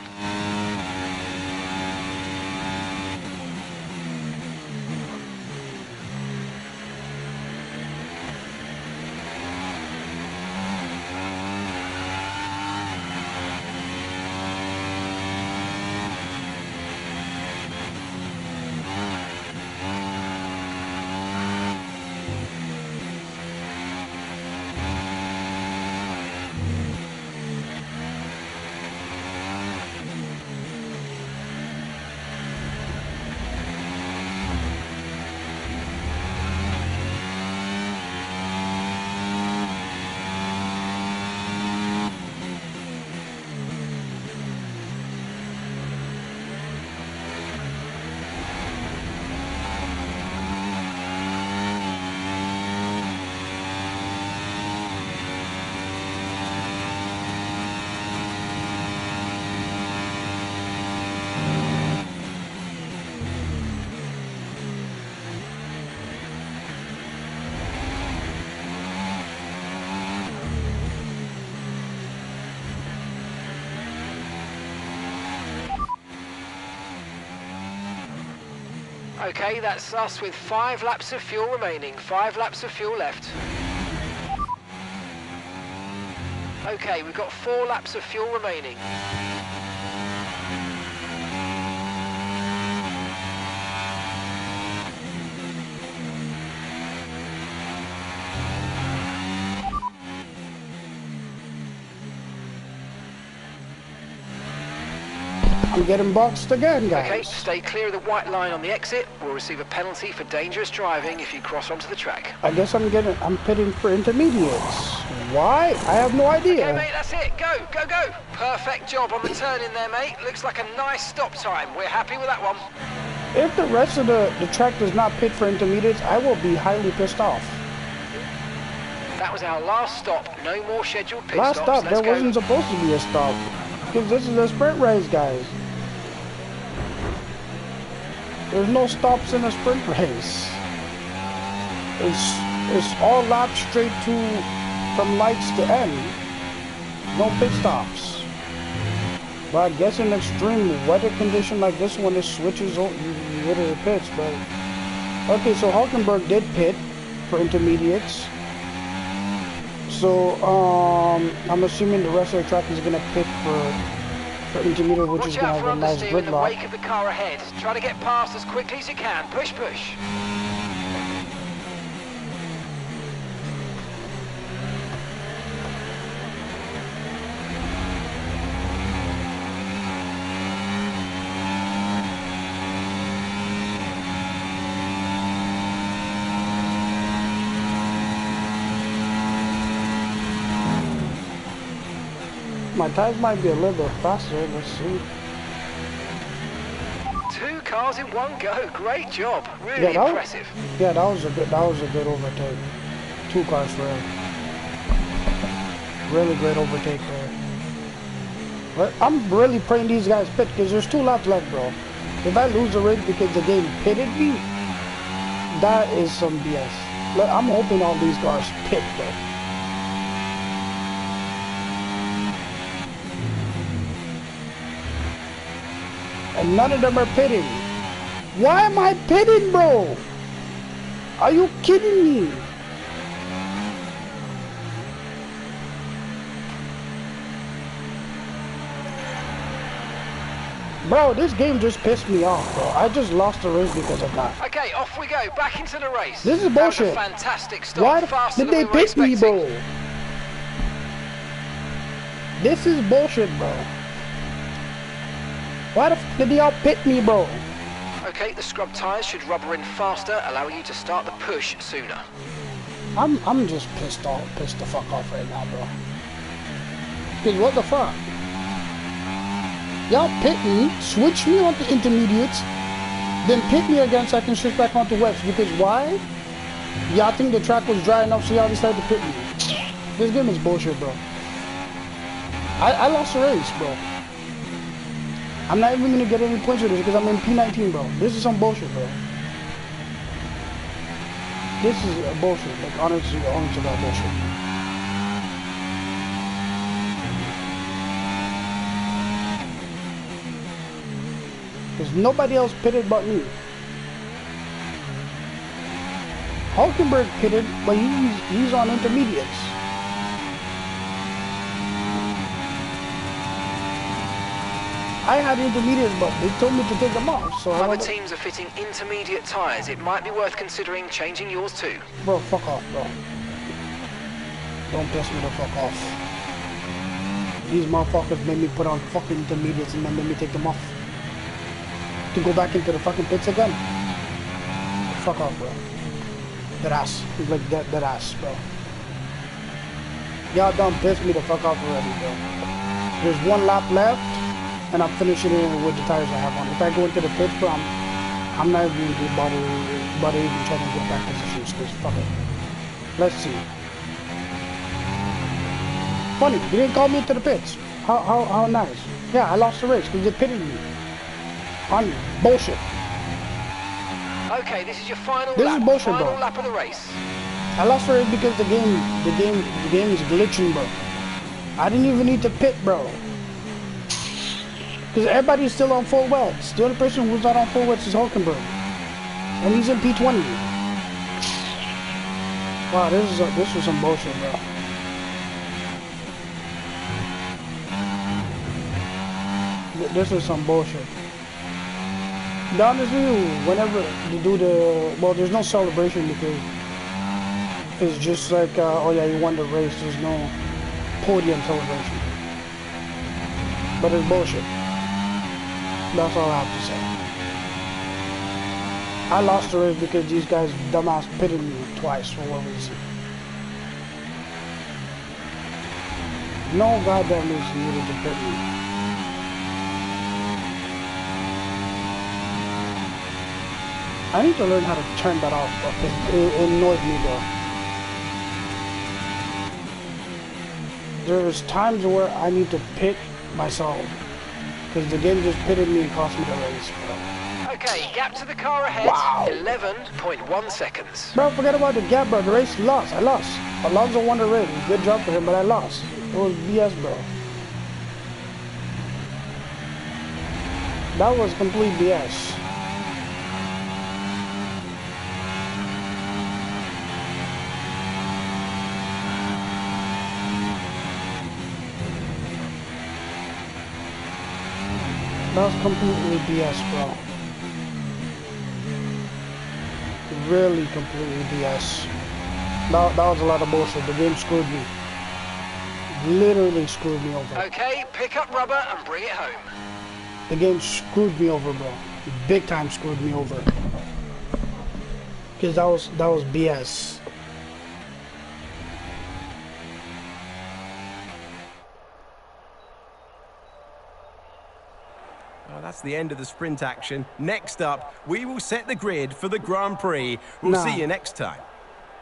Okay, that's us with 5 laps of fuel remaining. 5 laps of fuel left. Okay, we've got 4 laps of fuel remaining. I'm getting boxed again, guys. Okay, stay clear of the white line on the exit. We'll receive a penalty for dangerous driving if you cross onto the track. I guess I'm pitting for intermediates. Why? I have no idea. Okay, mate, that's it. Go, go, go. Perfect job on the turn in there, mate. Looks like a nice stop time. We're happy with that one. If the rest of the track does not pit for intermediates, I will be highly pissed off. That was our last stop. No more scheduled pit Last stops. stop, there wasn't supposed to be a stop. Because this is a sprint race, guys. There's no stops in a sprint race. It's all laps straight from lights to end. No pit stops. But I guess in extreme weather condition like this one, it switches over the pits. But okay, so Hulkenberg did pit for intermediates. So I'm assuming the rest of the track is gonna pit for intermediate, which is gonna have a nice gridlock. In the wake gridlock. of the car ahead. Try to get past as quickly as you can. Push, push. My tires might be a little bit faster. Let's see. 2 cars in one go. Great job. Really impressive. Yeah, that was a good overtake. 2 cars for him. Really great overtake there. But I'm really praying these guys pit because there's 2 laps left, bro. If I lose the race because the game pitted me, that is some BS. I'm hoping all these cars pit though. And none of them are pitting. Why am I pitting, bro? Are you kidding me? Bro, this game just pissed me off, bro. I just lost the race because of that. Okay, off we go. Back into the race. This is That was a bullshit. fantastic start. Why Faster did than they we were pit me, expecting. bro? This is bullshit, bro. Why the f did they all pit me, bro? Okay, the scrub tyres should rubber in faster, allowing you to start the push sooner. I'm just pissed the fuck off right now, bro. Cause what the fuck? Y'all pit me, switch me onto intermediates, then pit me again so I can switch back onto wets. Because why? Y'all think the track was dry enough so y'all decided to pit me. This game is bullshit, bro. I lost the race, bro. I'm not even gonna get any points with this because I'm in P19, bro. This is some bullshit, bro. This is bullshit. Like, honestly, honest about bullshit. There's nobody else pitted but me. Hulkenberg pitted, but he's on intermediates. I had intermediates, but they told me to take them off. So Other teams are fitting intermediate tyres. It might be worth considering changing yours too. Bro, fuck off, bro. Don't piss me the fuck off. These motherfuckers made me put on fucking intermediates and then made me take them off. To go back into the fucking pits again. Fuck off, bro. That ass. Like that ass, bro. Y'all done pissed me the fuck off already, bro. There's one lap left, and I'm finishing it with the tires I have on. If I go into the pits, bro, I'm not even gonna bother even trying to get back positions, because fuck it. Let's see. Funny, you didn't call me into the pits. How nice. Yeah, I lost the race because they pitted me. On bullshit. Okay, this is your final lap. This is bullshit, final bro. lap of the race. I lost the race because the game is glitching, bro. I didn't even need to pit, bro. Because everybody's still on full wets. The only person who's not on full wets is Hulkenberg. And he's in P20. Wow, this was some bullshit, bro. This is some bullshit. To be honest with you, whenever you do well, there's no celebration because it's just like, oh yeah, you won the race. There's no podium celebration. But it's bullshit. That's all I have to say. I lost the race because these guys dumbass pitted me twice for one reason. No goddamn reason needed to pit me. I need to learn how to turn that off, bro, because it annoys me, bro. There's times where I need to pit myself, because the game just pitted me and cost me the race, bro. Okay, gap to the car ahead, Wow. 11.1 seconds. Bro, forget about the gap, bro. The race lost. I lost. Alonso won the race. Good job for him, but I lost. It was BS, bro. That was complete BS. That was completely BS, bro. Really completely BS. That was a lot of bullshit. The game screwed me. Literally screwed me over. Okay, pick up rubber and bring it home. The game screwed me over, bro. Big time screwed me over. Because that was BS. Well, that's the end of the sprint action. Next up, we will set the grid for the Grand Prix. We'll see you next time.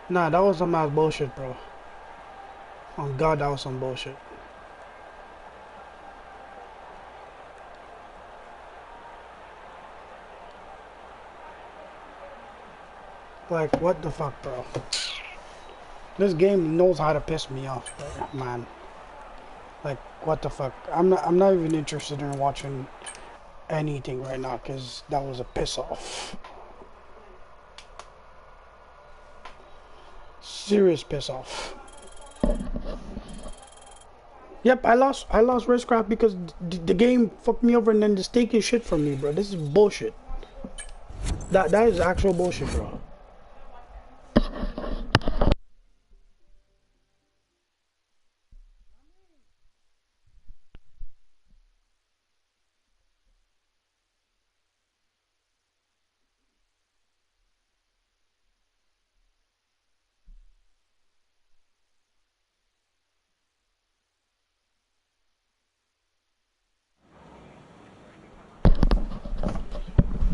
Nah, that was some ass bullshit, bro. Oh God, that was some bullshit. Like, what the fuck, bro? This game knows how to piss me off, bro, man. Like, what the fuck? I'm not even interested in watching anything right now because that was a piss off. Serious piss off. Yep, I lost racecraft because the game fucked me over and then just taking shit from me, bro. This is bullshit. That is actual bullshit, bro.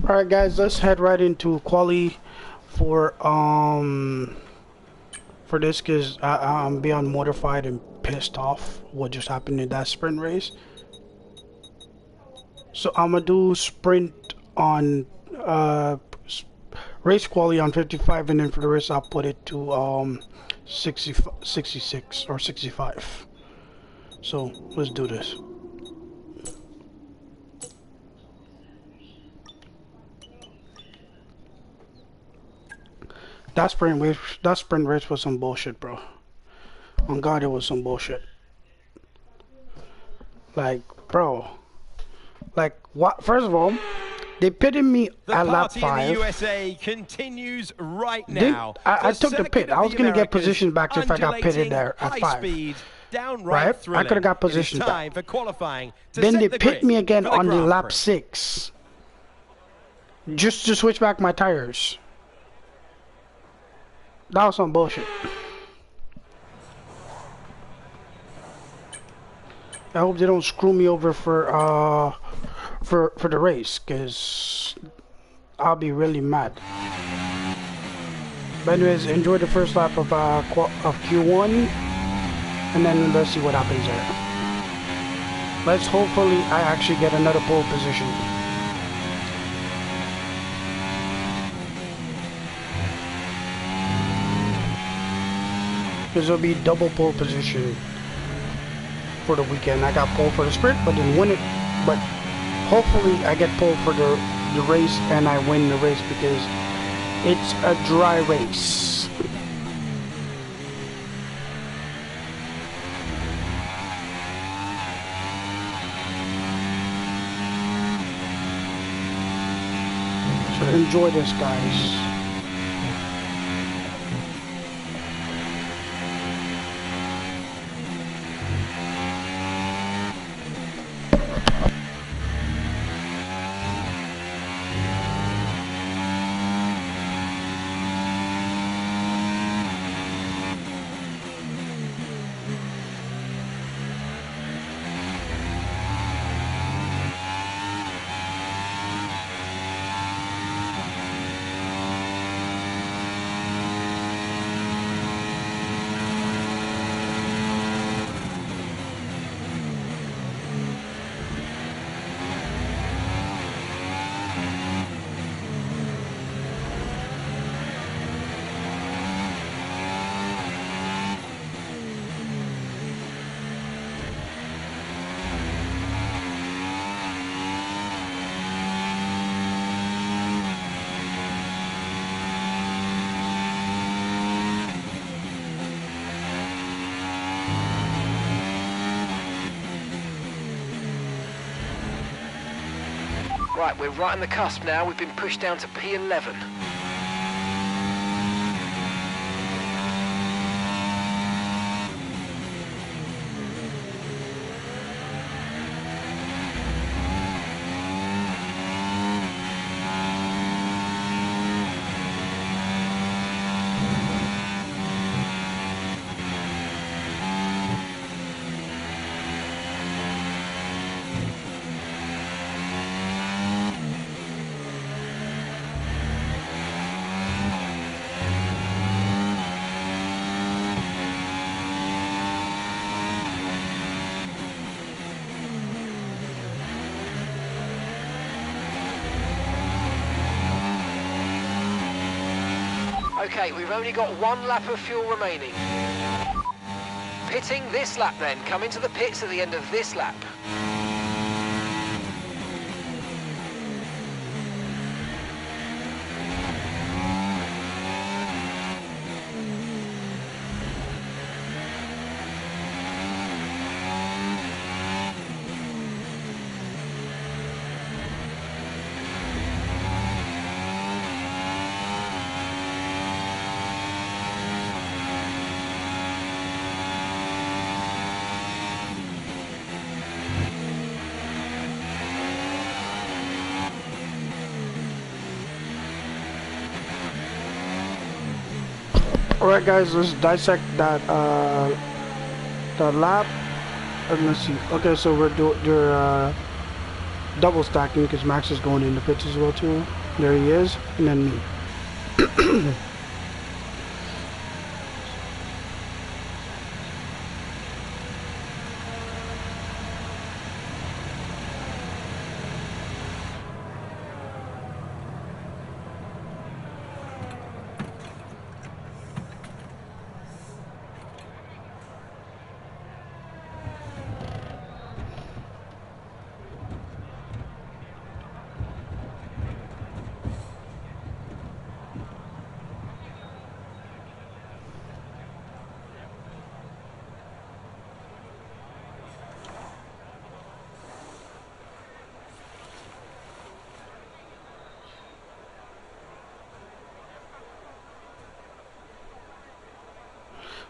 Alright guys, let's head right into quali for this because I'm beyond mortified and pissed off what just happened in that sprint race. So I'm gonna do sprint on race quali on 55, and then for the rest I'll put it to 66 or 65. So let's do this. That sprint race was some bullshit, bro. On God, it was some bullshit. Like, bro. Like, what? First of all, they pitted me at lap 5. The party in the USA continues right now. I took the pit. I was gonna get position back if I got pitted there at 5. Right? I could have got position back. For qualifying then they pit me again on the lap 6. Just to switch back my tires. That was some bullshit. I hope they don't screw me over for the race, cause I'll be really mad. But anyways, enjoy the first lap of Q1, and then let's see what happens there. Let's hopefully I actually get another pole position. This will be double pole position for the weekend. I got pole for the sprint, but didn't win it. But hopefully I get pole for the race and I win the race because it's a dry race. So enjoy this, guys. Right, we're right on the cusp now. We've been pushed down to P11. Okay, we've only got 1 lap of fuel remaining. Pitting this lap then. Come into the pits at the end of this lap. Alright guys, let's dissect that the lap. And let's see. Okay, so we're double stacking because Max is going in the pits as well too. There he is, and then me.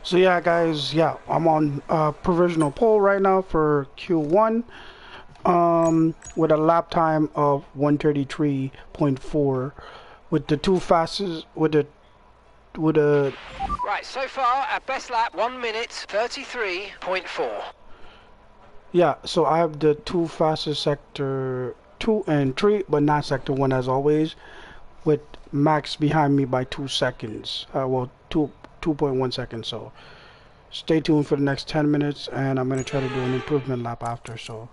So yeah, guys, yeah, I'm on provisional pole right now for Q1, with a lap time of 1:33.4, with the two fastest, with a Right, so far our best lap 1 minute 33.4. yeah. So I have the two fastest sector 2 and 3, but not sector 1 as always, with Max behind me by 2 seconds. Well, 2.1 seconds. So stay tuned for the next 10 minutes, and I'm gonna try to do an improvement lap after. So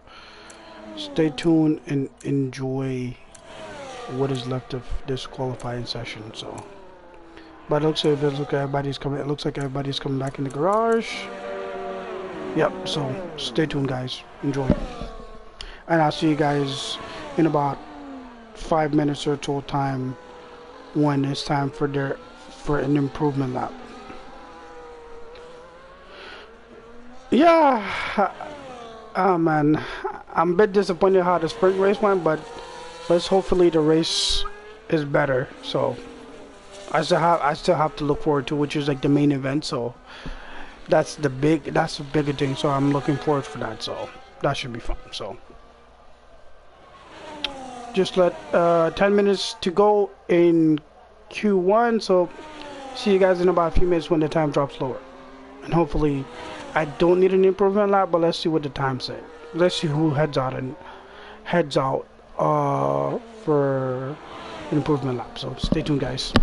stay tuned and enjoy what is left of this qualifying session. So, but it looks like everybody's coming. It looks like everybody's coming back in the garage. Yep. So stay tuned, guys. Enjoy, and I'll see you guys in about 5 minutes or total time when it's time for an improvement lap. Yeah. Oh man, I'm a bit disappointed how the sprint race went, but hopefully the race is better. So I still have to look forward to, which is like the main event. So that's the bigger thing. So I'm looking forward for that. So that should be fun. So just let 10 minutes to go in Q1. So see you guys in about a few minutes when the time drops lower, and hopefully I don't need an improvement lap, but let's see what the time said. Let's see who heads out for an improvement lap. So stay tuned, guys.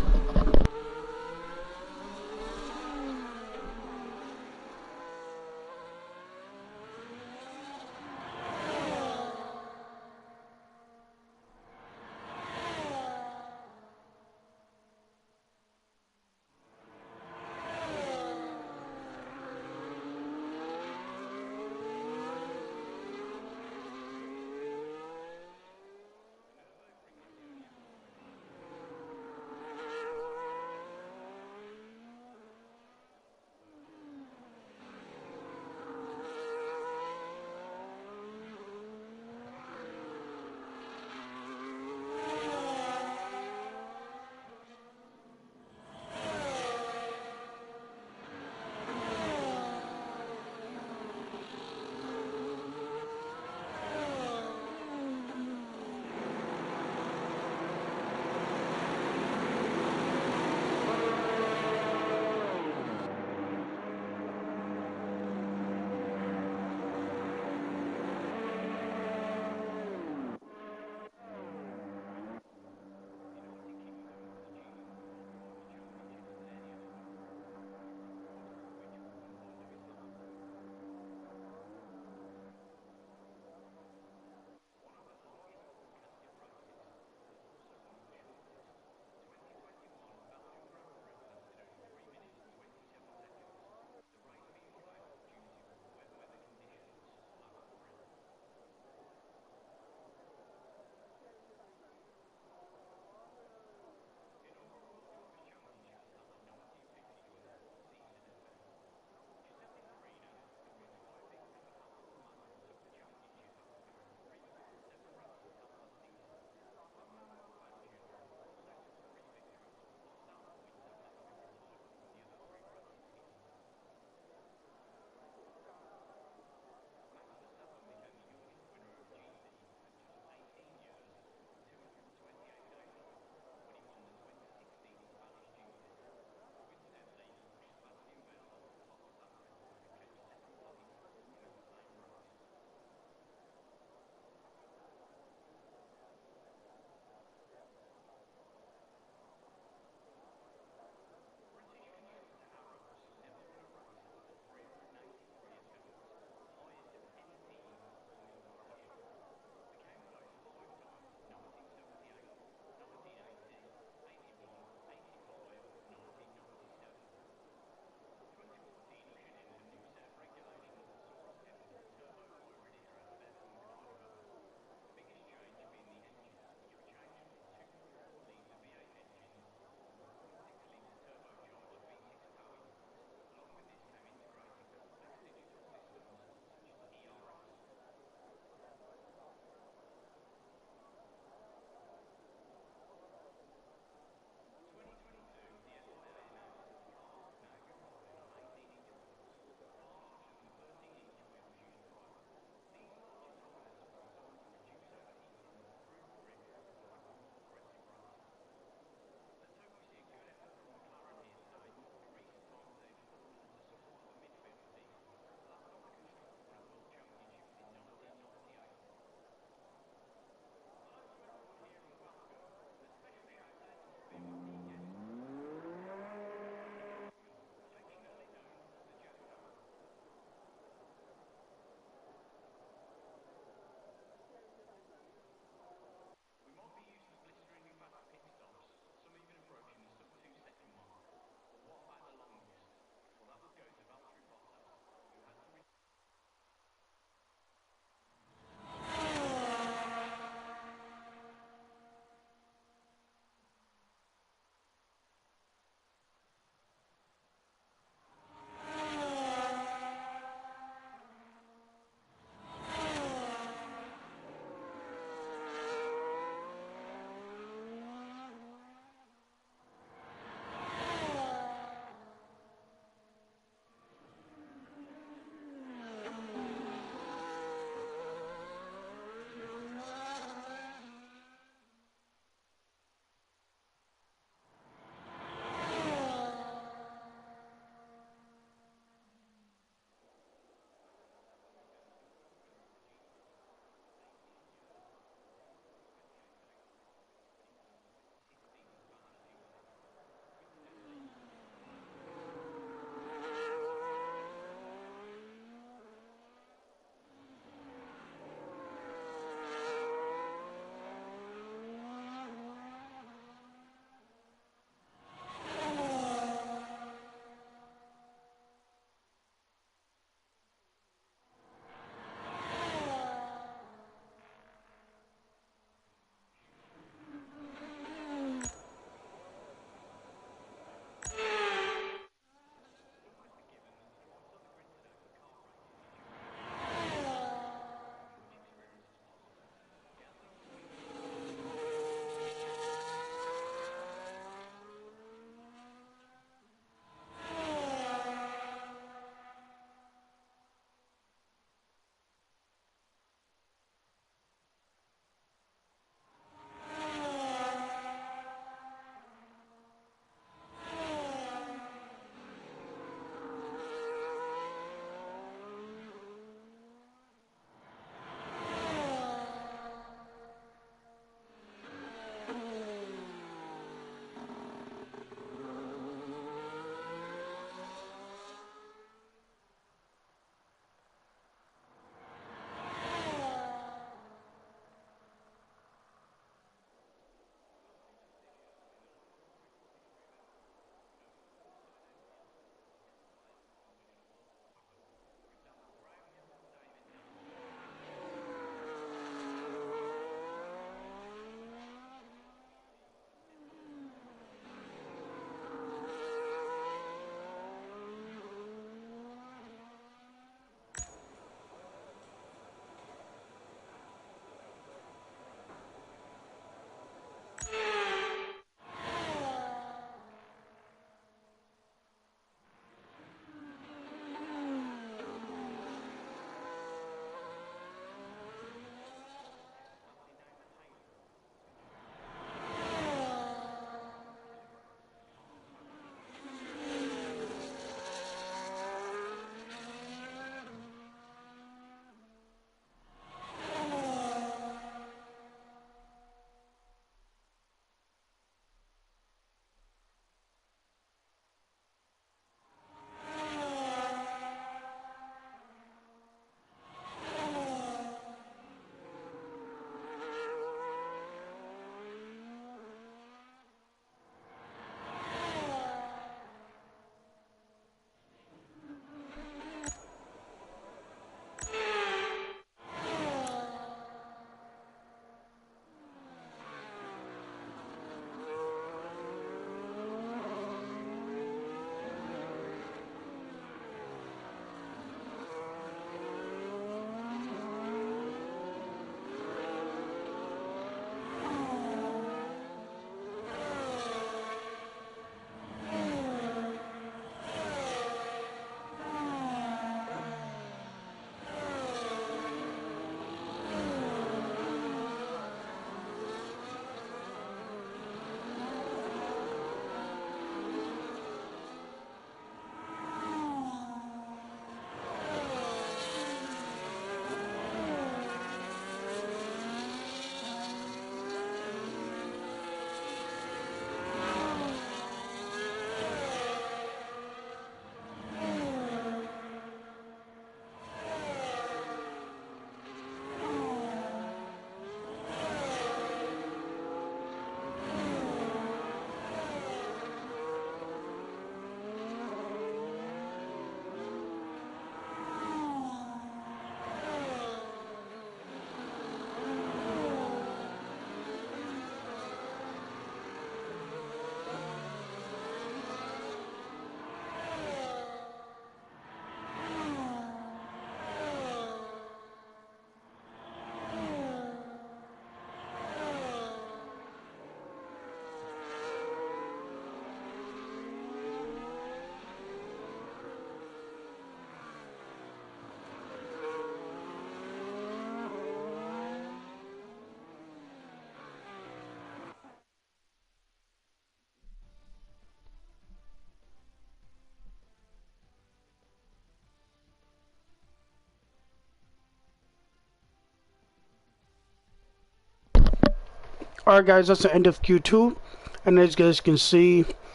Alright guys, that's the end of Q2, and as you guys can see,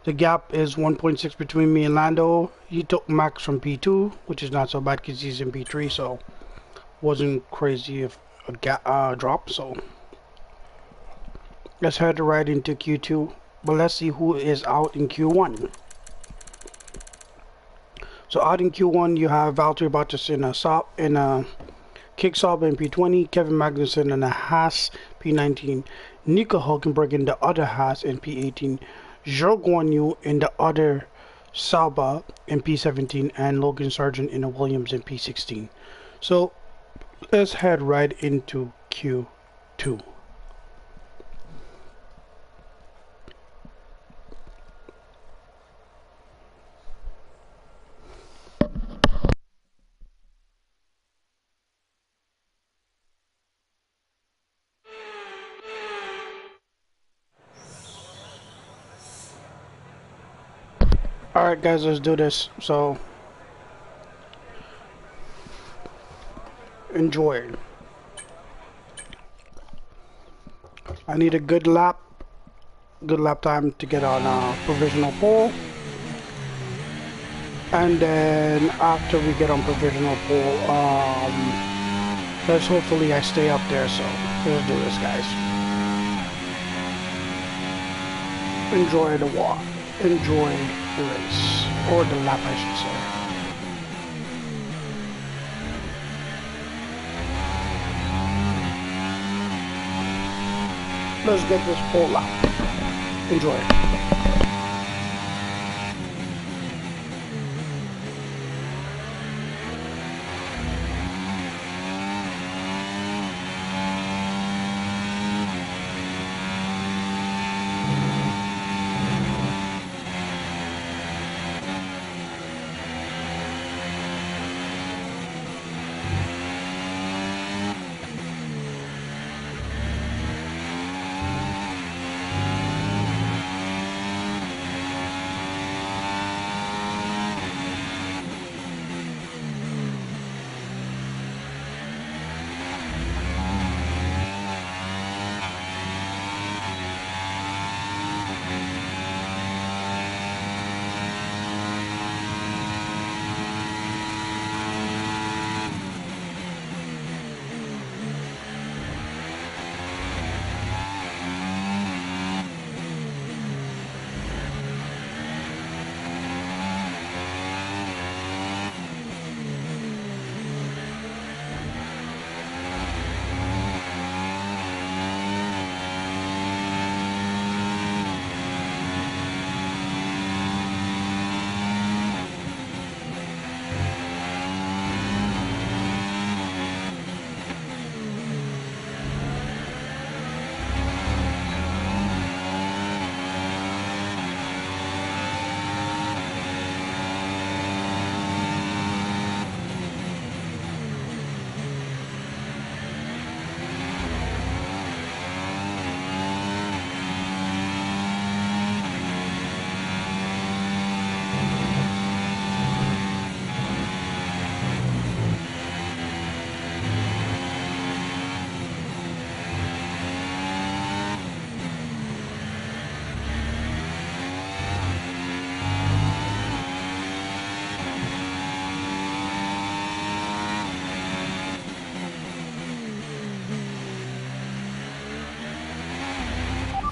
the gap is 1.6 between me and Lando. He took Max from P2, which is not so bad because he's in P3, so wasn't crazy if a drop. So let's head right into Q2, but let's see who is out in Q1. So out in Q1, you have Valtteri Bottas in a Kick Sauber in P20, Kevin Magnussen in a Haas P19, Nico Hulkenberg in the other Haas in P18, Zhou Guanyu in the other Sauber in P17, and Logan Sargent in a Williams in P16. So let's head right into Q2. Alright guys, let's do this. So enjoy. I need a good lap time to get on provisional pole, and then after we get on provisional pole, let's hopefully I stay up there. So let's do this, guys. Enjoy the walk, enjoy the race, or the lap I should say. Let's get this pole lap. Enjoy.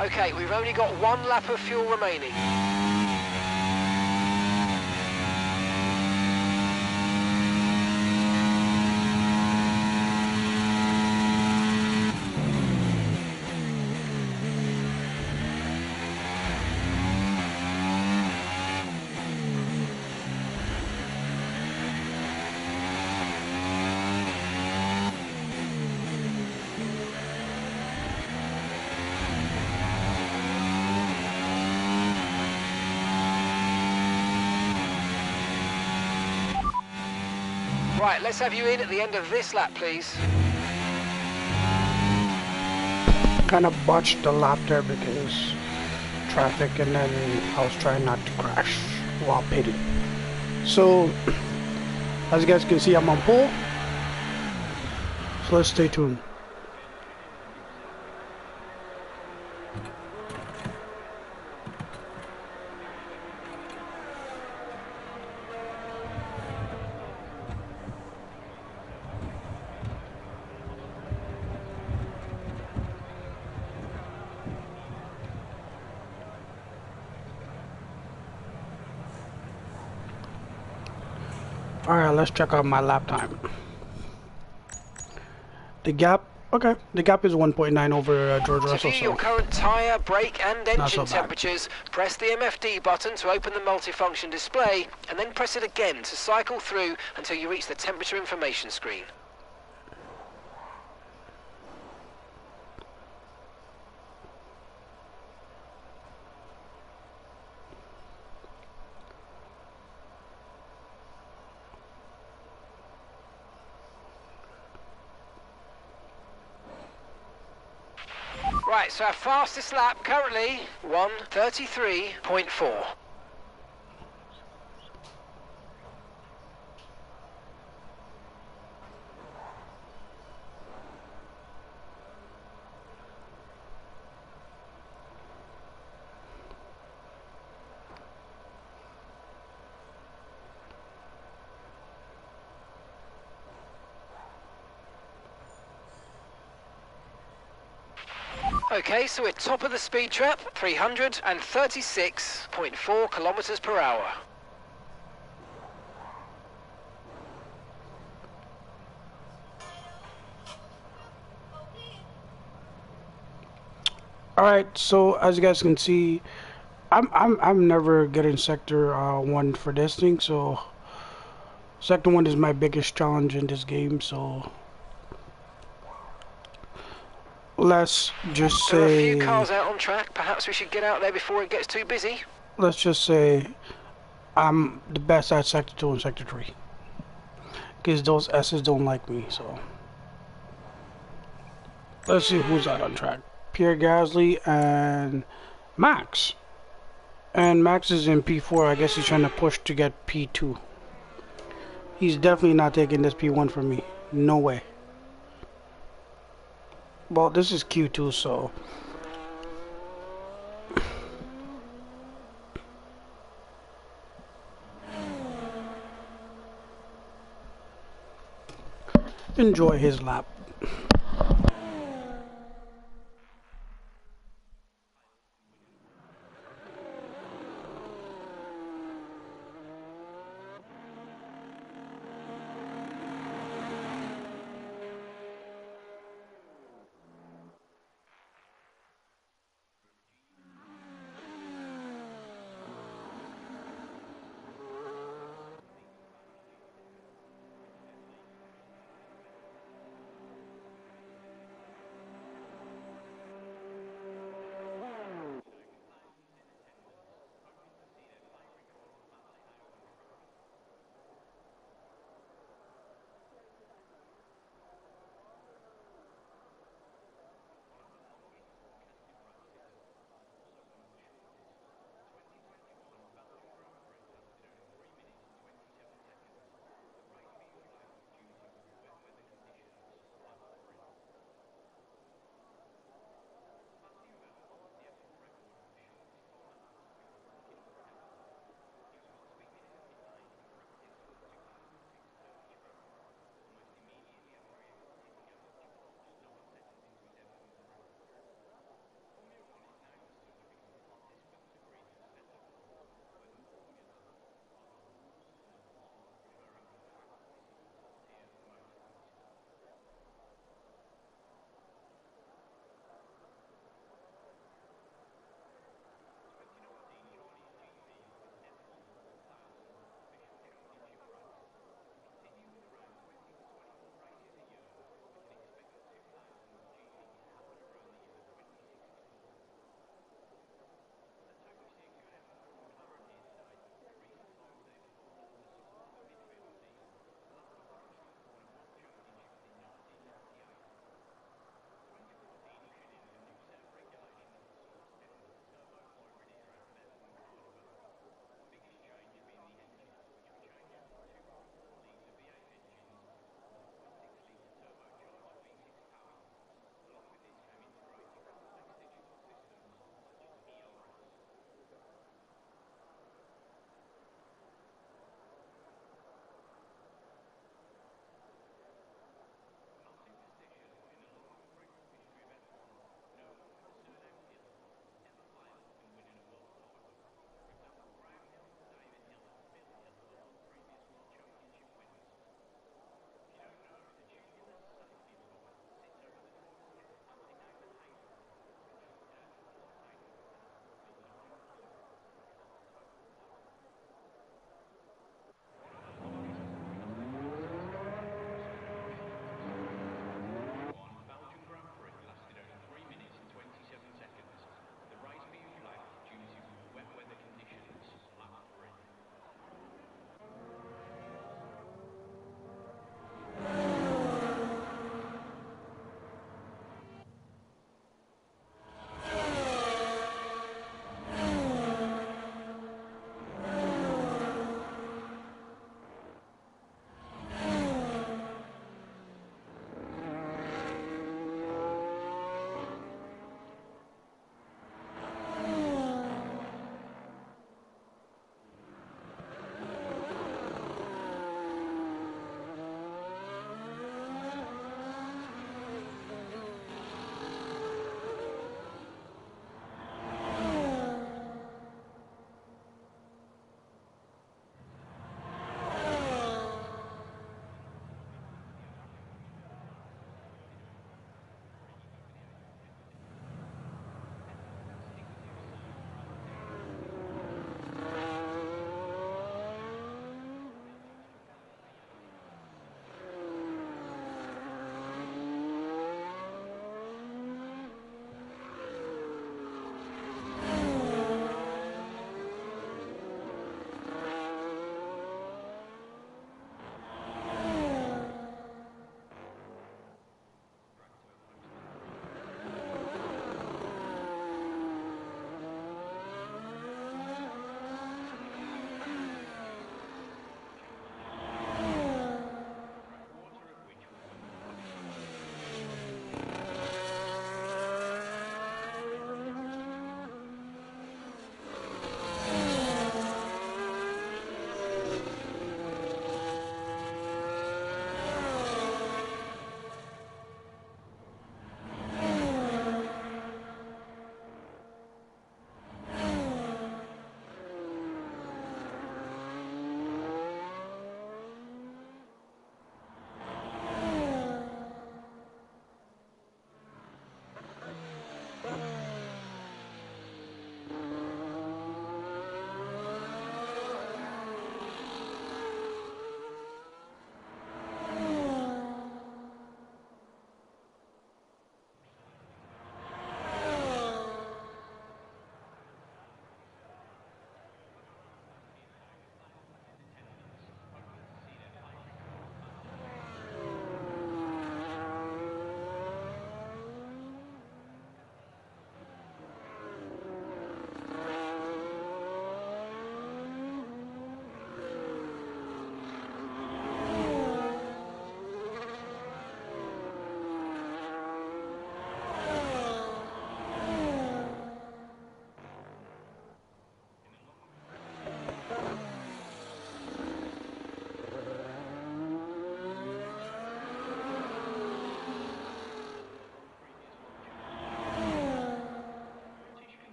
Okay, we've only got one lap of fuel remaining. Right, let's have you in at the end of this lap, please. Kind of botched the lap there because traffic, and then I was trying not to crash while pitting. So, as you guys can see, I'm on pole. So let's stay tuned. Alright, let's check out my lap time. The gap, okay, the gap is 1.9 over George To Russell, view so your current tyre, brake and not so engine bad. temperatures, press the MFD button to open the multifunction display, and then press it again to cycle through until you reach the temperature information screen. Right, so our fastest lap currently 1:33.4. Okay, so we're top of the speed trap, 336.4 kilometers per hour. Alright, so as you guys can see, I'm never getting sector 1 for this thing, so sector 1 is my biggest challenge in this game, so let's just There are a say, few cars out on track. Perhaps we should get out there before it gets too busy. let's just say I'm the best at sector 2 and sector 3, because those S's don't like me, so let's see who's out on track. Pierre Gasly and Max. And Max is in P4. I guess he's trying to push to get P2. He's definitely not taking this P1 from me. No way. Well, this is Q2, so enjoy his lap.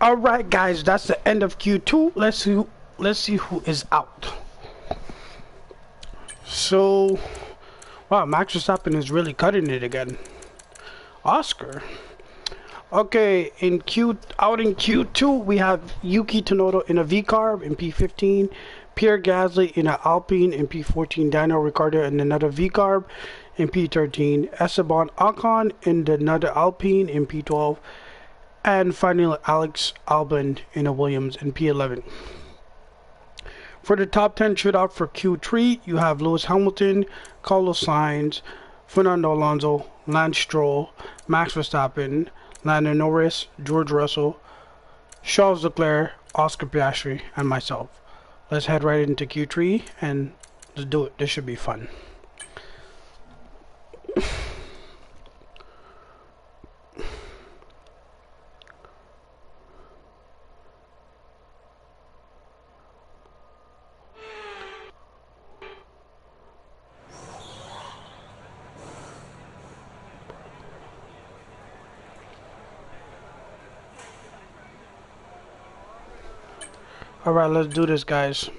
All right, guys, that's the end of Q2. Let's see who is out. So, wow, Max Verstappen is really cutting it again. Oscar. Okay, out in Q2 we have Yuki Tsunoda in a V carb in P15, Pierre Gasly in an Alpine in P14, Daniel Ricciardo in another V carb in P13, Esteban Ocon in another Alpine in P12, and finally Alex Albon in a Williams in P11. For the top 10 shootout for Q3, you have Lewis Hamilton, Carlos Sainz, Fernando Alonso, Lance Stroll, Max Verstappen, Lando Norris, George Russell, Charles Leclerc, Oscar Piastri, and myself. Let's head right into Q3 and let's do it. This should be fun. Alright, let's do this, guys.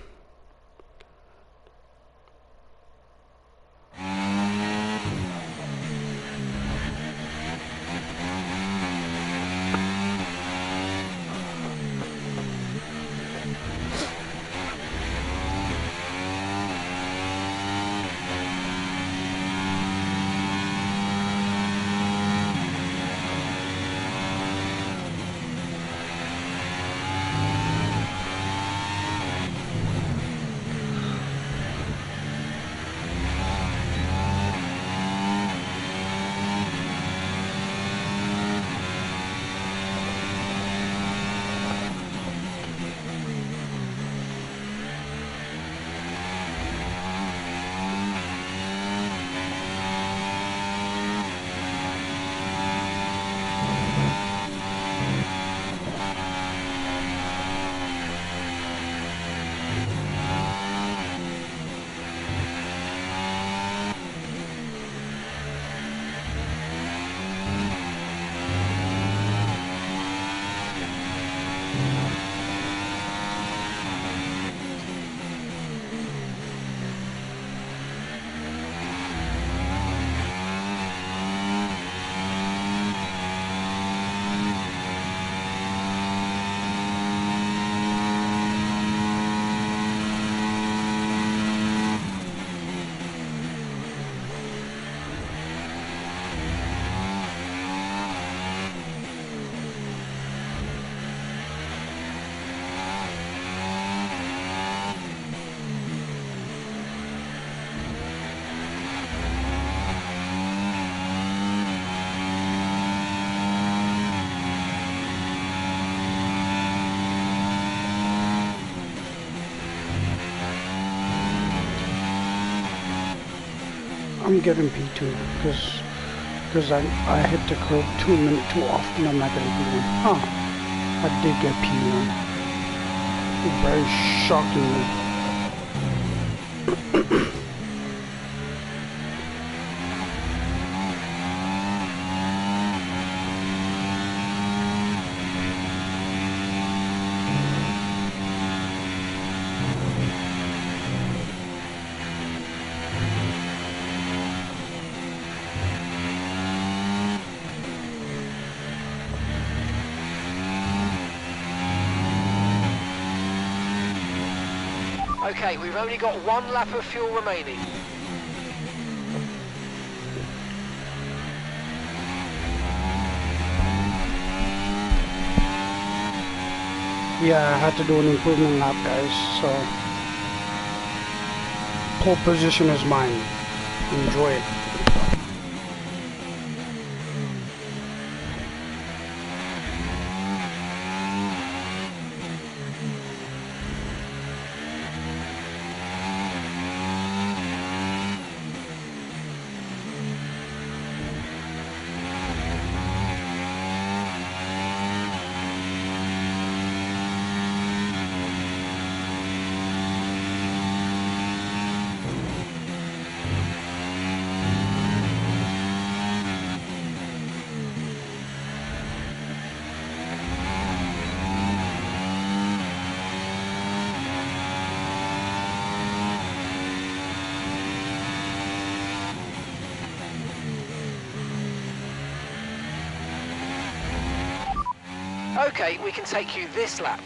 I'm getting P2 because I hit the curb 2 minutes too often. I'm not getting P1. Huh. I did get P1. Very shockingly. Okay, we've only got 1 lap of fuel remaining. Yeah, I had to do an improvement lap, guys, so pole position is mine. Enjoy it. Okay, we can take you this lap.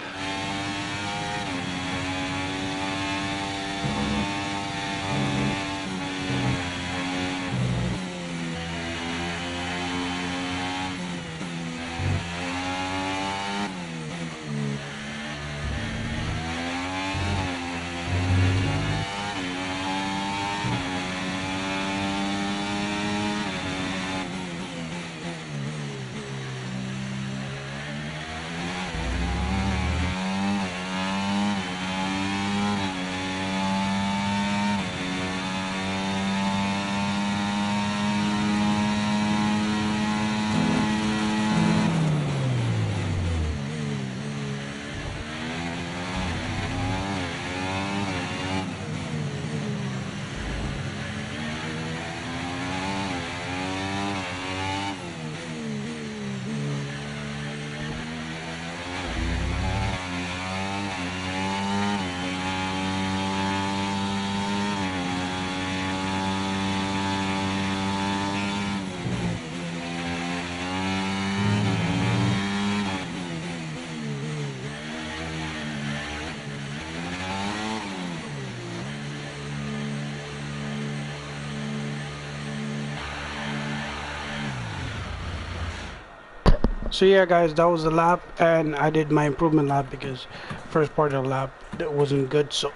So yeah, guys, that was the lap, and I did my improvement lap because first part of the lap that wasn't good, so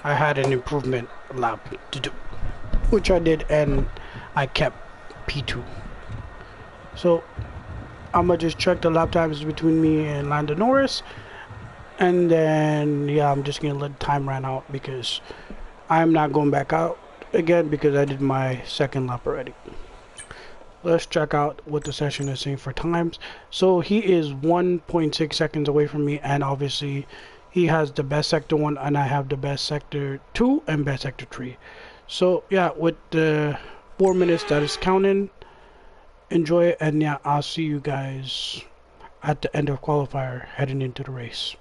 I had an improvement lap to do, which I did, and I kept P2. So I'm gonna just check the lap times between me and Lando Norris, and then yeah, I'm just gonna let time run out because I'm not going back out again because I did my second lap already. Let's check out what the session is saying for times. So he is 1.6 seconds away from me, and obviously he has the best sector 1 and I have the best sector 2 and best sector 3. So yeah, with the 4 minutes that is counting, enjoy it, and yeah, I'll see you guys at the end of qualifier heading into the race.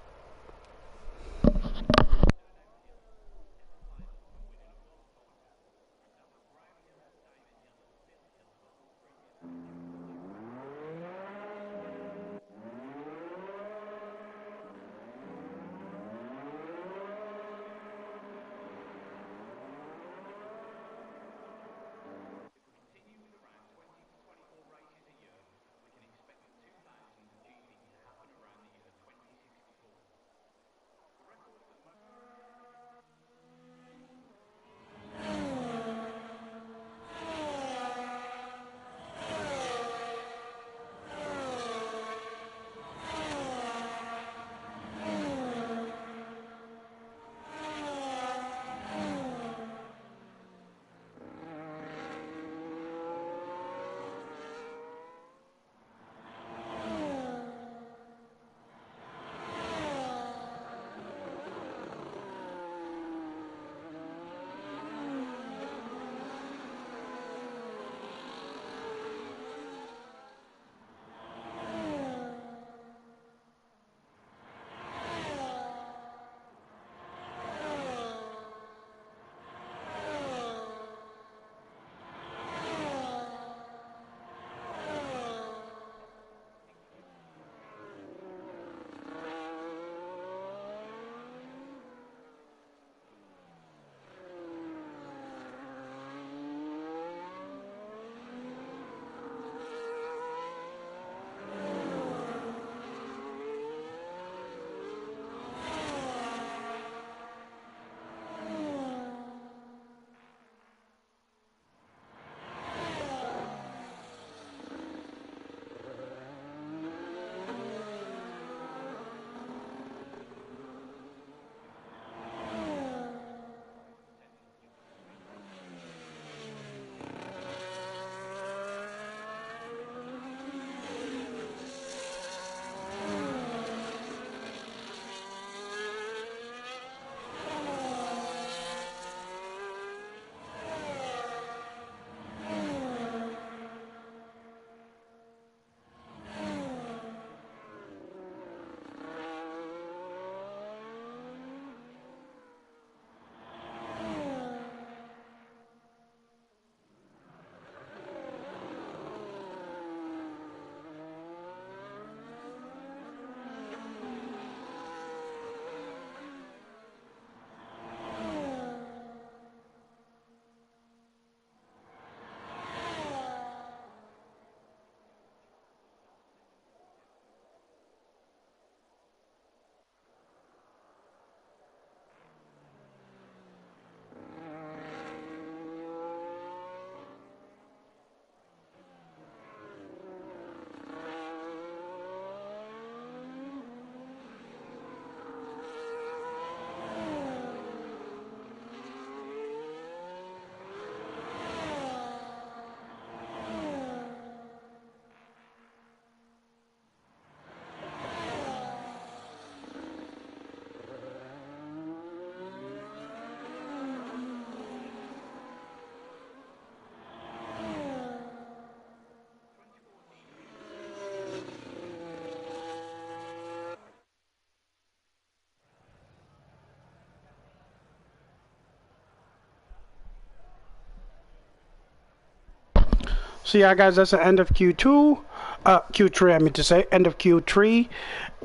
So yeah, guys, that's the end of Q2, Q3. I mean to say end of Q3,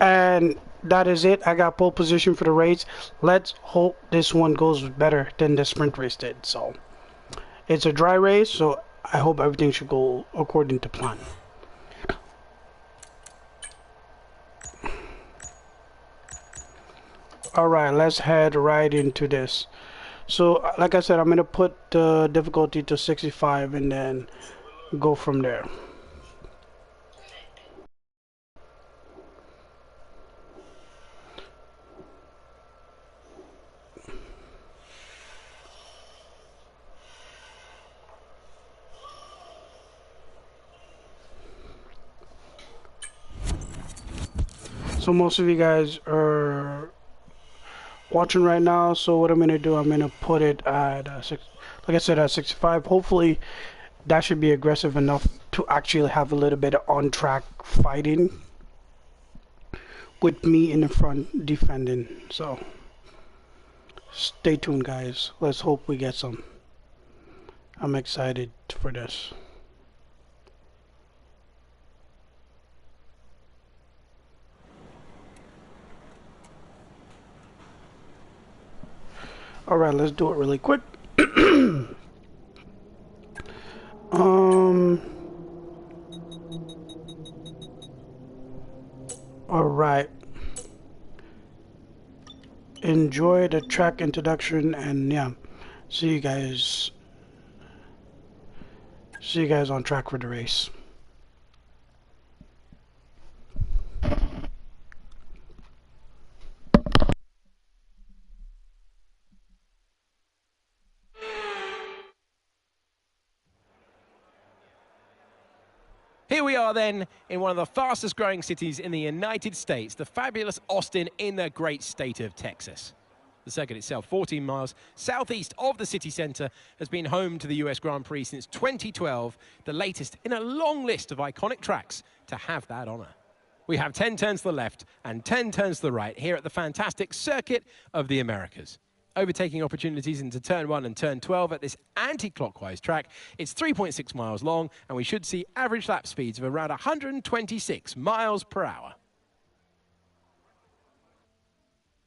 and that is it. I got pole position for the race. Let's hope this one goes better than the sprint race did. So it's a dry race, so I hope everything should go according to plan. All right, let's head right into this. So like I said, I'm gonna put the difficulty to 65 and then go from there. So most of you guys are watching right now, so what I'm gonna do, I'm gonna put it at like I said, at 65. Hopefully that should be aggressive enough to actually have a little bit of on-track fighting with me in the front defending. So stay tuned, guys. Let's hope we get some. I'm excited for this. All right, let's do it really quick. All right. Enjoy the track introduction, and yeah, see you guys on track for the race. Here we are then in one of the fastest growing cities in the United States, the fabulous Austin in the great state of Texas. The circuit itself, 14 miles southeast of the city centre, has been home to the US Grand Prix since 2012, the latest in a long list of iconic tracks to have that honour. We have 10 turns to the left and 10 turns to the right here at the fantastic Circuit of the Americas. Overtaking opportunities into turn 1 and turn 12 at this anti-clockwise track. It's 3.6 miles long, and we should see average lap speeds of around 126 miles per hour.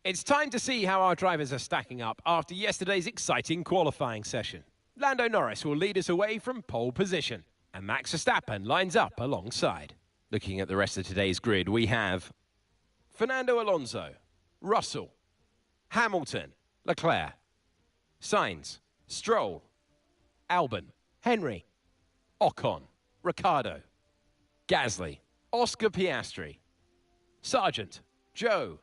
It's time to see how our drivers are stacking up after yesterday's exciting qualifying session. Lando Norris will lead us away from pole position, and Max Verstappen lines up alongside. Looking at the rest of today's grid, we have Fernando Alonso, Russell, Hamilton, Leclerc, Sainz, Stroll, Albon, Henry, Ocon, Ricciardo, Gasly, Oscar Piastri, Sargent, Joe,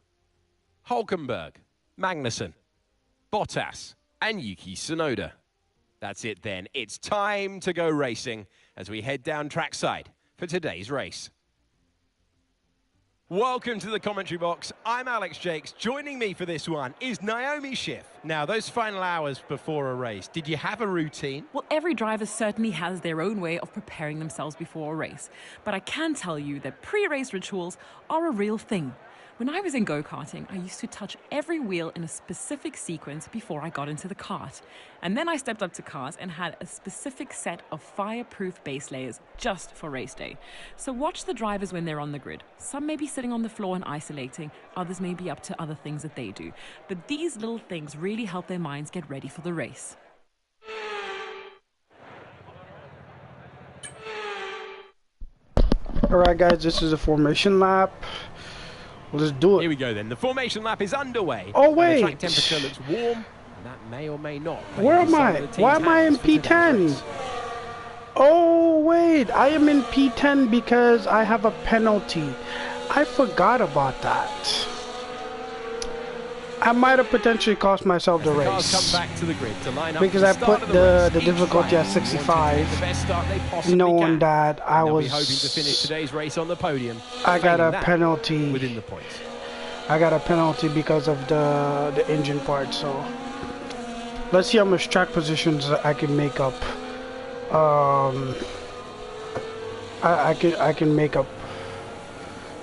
Hulkenberg, Magnussen, Bottas, and Yuki Tsunoda. That's it then. It's time to go racing as we head down trackside for today's race. Welcome to the commentary box. I'm Alex Jakes. Joining me for this one is Naomi Schiff. Now, those final hours before a race, did you have a routine? Well, every driver certainly has their own way of preparing themselves before a race. But I can tell you that pre-race rituals are a real thing. When I was in go-karting, I used to touch every wheel in a specific sequence before I got into the kart. And then I stepped up to cars and had a specific set of fireproof base layers just for race day. So watch the drivers when they're on the grid. Some may be sitting on the floor and isolating, others may be up to other things that they do. But these little things really help their minds get ready for the race. All right, guys, this is a formation lap. Let's do it. Here we go then. The formation lap is underway. Oh, wait. The track temperature looks warm, and that may or may not. Where am I? Why am I in P10? Oh, wait. I am in P10 because I have a penalty. I forgot about that. I might have potentially cost myself the race. Cars come back to the grid to line up because I put the difficulty at 65, knowing that I was hoping to finish today's race on the podium. I got a penalty within the points. I got a penalty because of the engine part. So let's see how much track positions I can make up. I can make up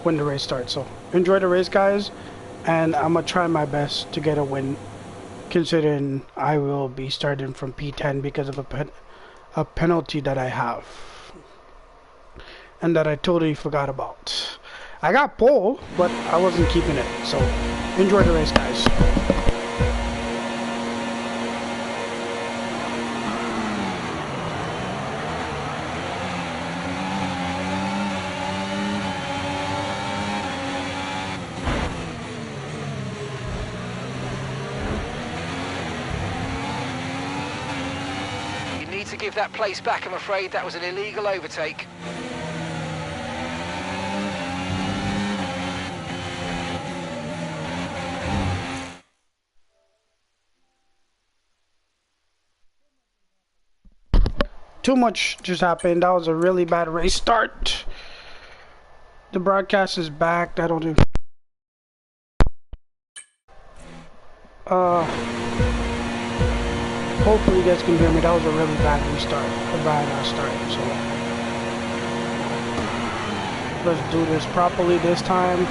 when the race starts. So enjoy the race, guys. And I'm going to try my best to get a win, considering I will be starting from P10 because of a penalty that I have. and that I totally forgot about. I got pole, but I wasn't keeping it. So enjoy the race, guys. To give that place back, I'm afraid. That was an illegal overtake. Too much just happened. That was a really bad race start. The broadcast is back. I don't even... hopefully you guys can hear me. That was a really bad restart. A bad start. So let's do this properly this time.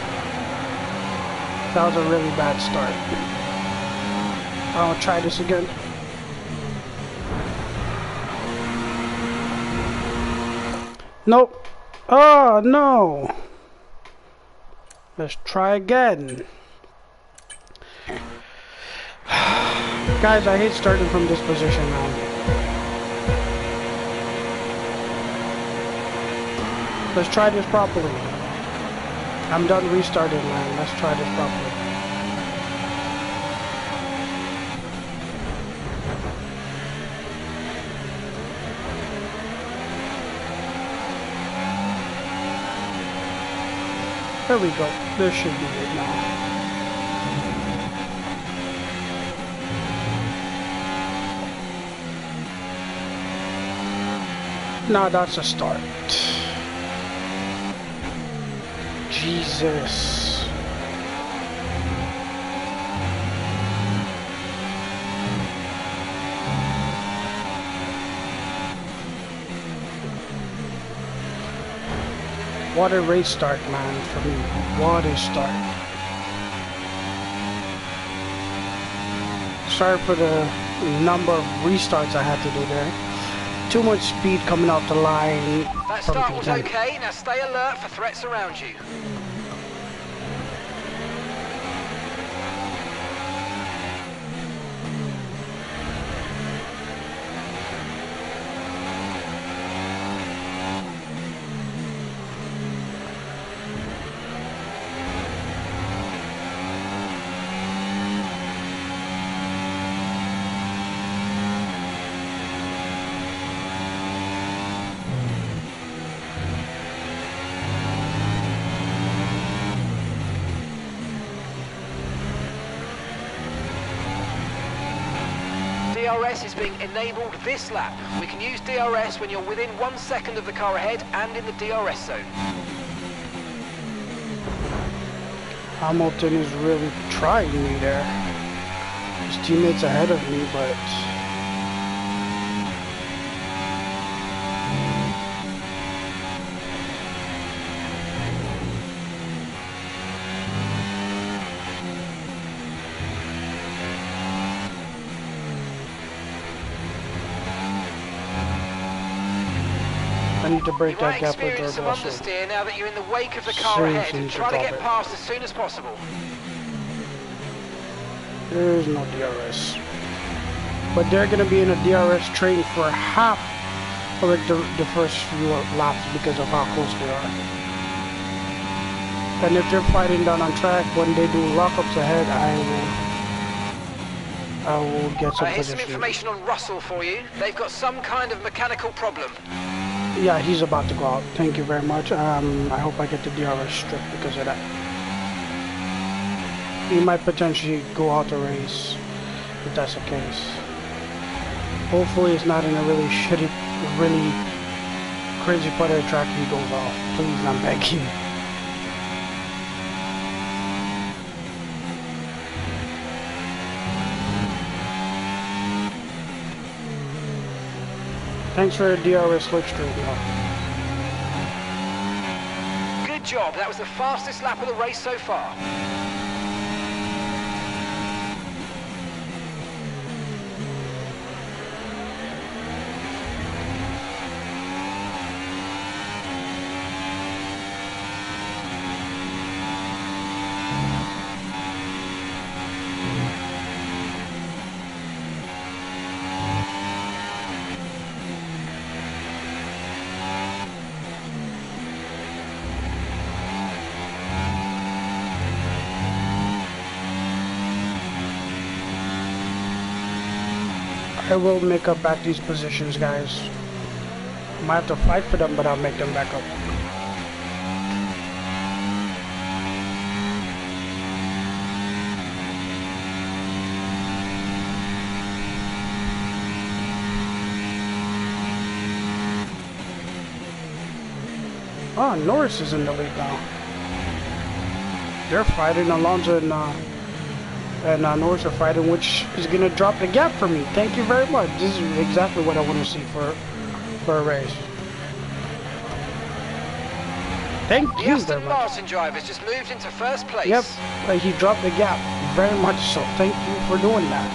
That was a really bad start. I'll try this again. Nope. Oh no. Let's try again. Guys, I hate starting from this position now. Let's try this properly. I'm done restarting, man. Let's try this properly. There we go. This should be it now. Now that's a start. Jesus. What a race start, man, for me. What a start. Sorry for the number of restarts I had to do there. Too much speed coming out the line. That start was okay. Now stay alert for threats around you. DRS is being enabled this lap. We can use DRS when you're within 1 second of the car ahead and in the DRS zone. Hamilton is really trying me there. His teammates ahead of me, but... I need to break that gap with experience some also. understeer now that you're in the wake of the car ahead, and try to get past as soon as possible. There is no DRS. But they're going to be in a DRS train for half of the first few laps because of how close they are. And if they're fighting down on track, when they do lockups ahead, I will get some Here's position. some information on Russell for you. They've got some kind of mechanical problem. Yeah, he's about to go out. Thank you very much. I hope I get the DRS strip because of that. He might potentially go out the race if that's the case. Hopefully it's not in a really shitty, really crazy part of the track he goes off. Please, I'm begging. Thanks for the DRS slipstream, though. Good job. That was the fastest lap of the race so far. I will make up at these positions, guys. Might have to fight for them, but I'll make them back up. Oh, Norris is in the lead now. They're fighting. Alonso and Norris are fighting, which is going to drop the gap for me. Thank you very much. This is exactly what I want to see for a race. Thank you very Aston much. Martin driver's just moved into first place. Yep, he dropped the gap. Very much so. Thank you for doing that.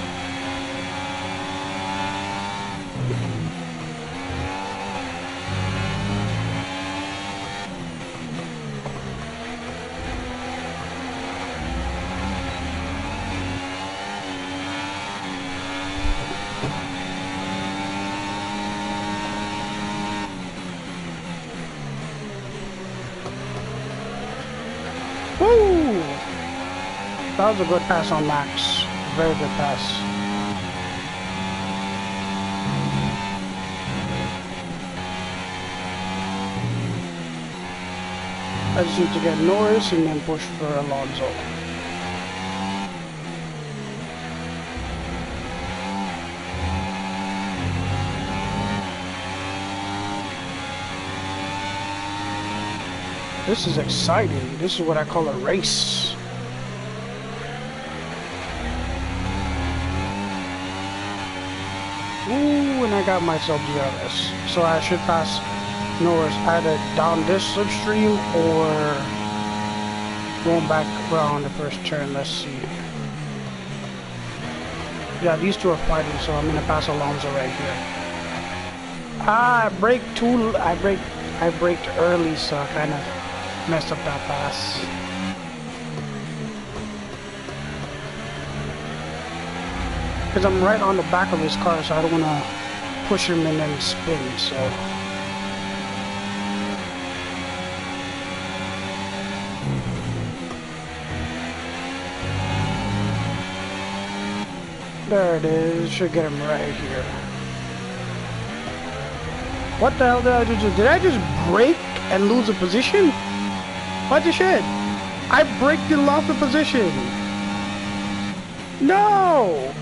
Woo! That was a good pass on Max. Very good pass. I just need to get Norris and then push for Alonso. This is exciting. This is what I call a race. Ooh, and I got myself DRS. So I should pass Norris either down this slipstream or going back around the first turn. Let's see. Yeah, these two are fighting, so I'm gonna pass Alonso right here. Ah, I braked early, so I kind of messed up that pass. Because I'm right on the back of his car, so I don't want to push him and then spin, so. There it is. Should get him right here. What the hell did I just do? Did I just brake and lose a position? What the shit? I braked and lost the position. No!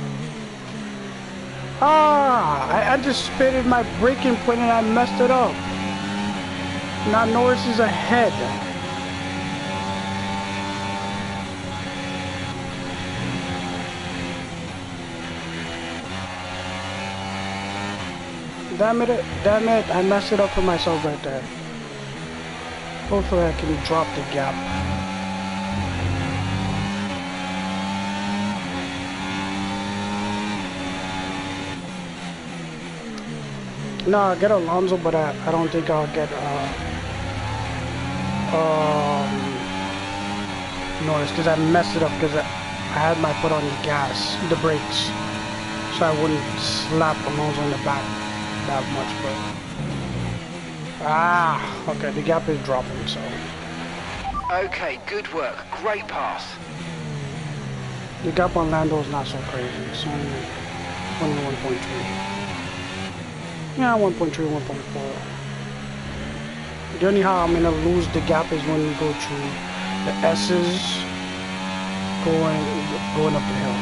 Ah, I anticipated my braking point and I messed it up. Now Norris is ahead. Damn it, I messed it up for myself right there. Hopefully I can drop the gap. No, I'll get Alonso, but I don't think I'll get Norris, because I messed it up because I had my foot on the gas, the brakes, so I wouldn't slap Alonso in the back that much, but okay, the gap is dropping, so Okay, good work. Great pass. the gap on Lando is not so crazy. It's only 1.3. Yeah, 1.3, 1.4. The only how I'm gonna lose the gap is when we go through the S's going up the hill.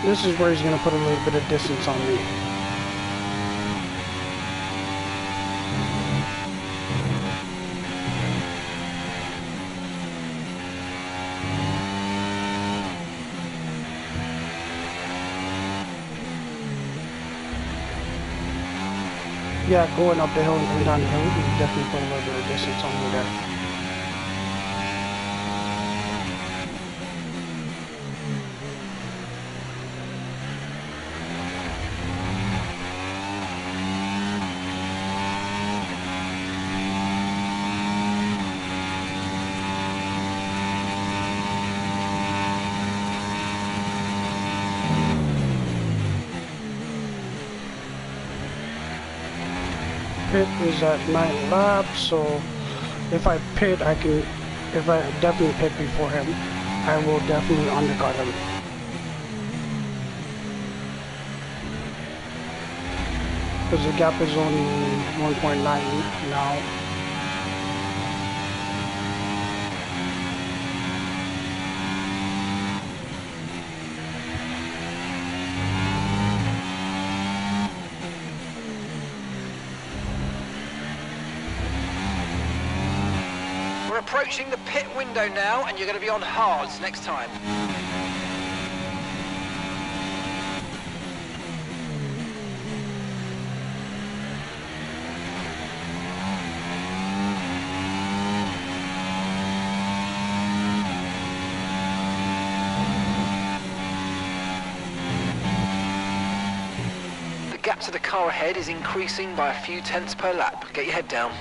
This is where he's going to put a little bit of distance on me. Yeah, going up the hill and coming down the hill, he definitely put a little bit of distance on me there. pit is at 9 laps, so if I pit, if I definitely pit before him, I will definitely undercut him. Because the gap is only 1.9 now. We're approaching the pit window now, and you're going to be on hards next time. The gap to the car ahead is increasing by a few tenths per lap. Get your head down.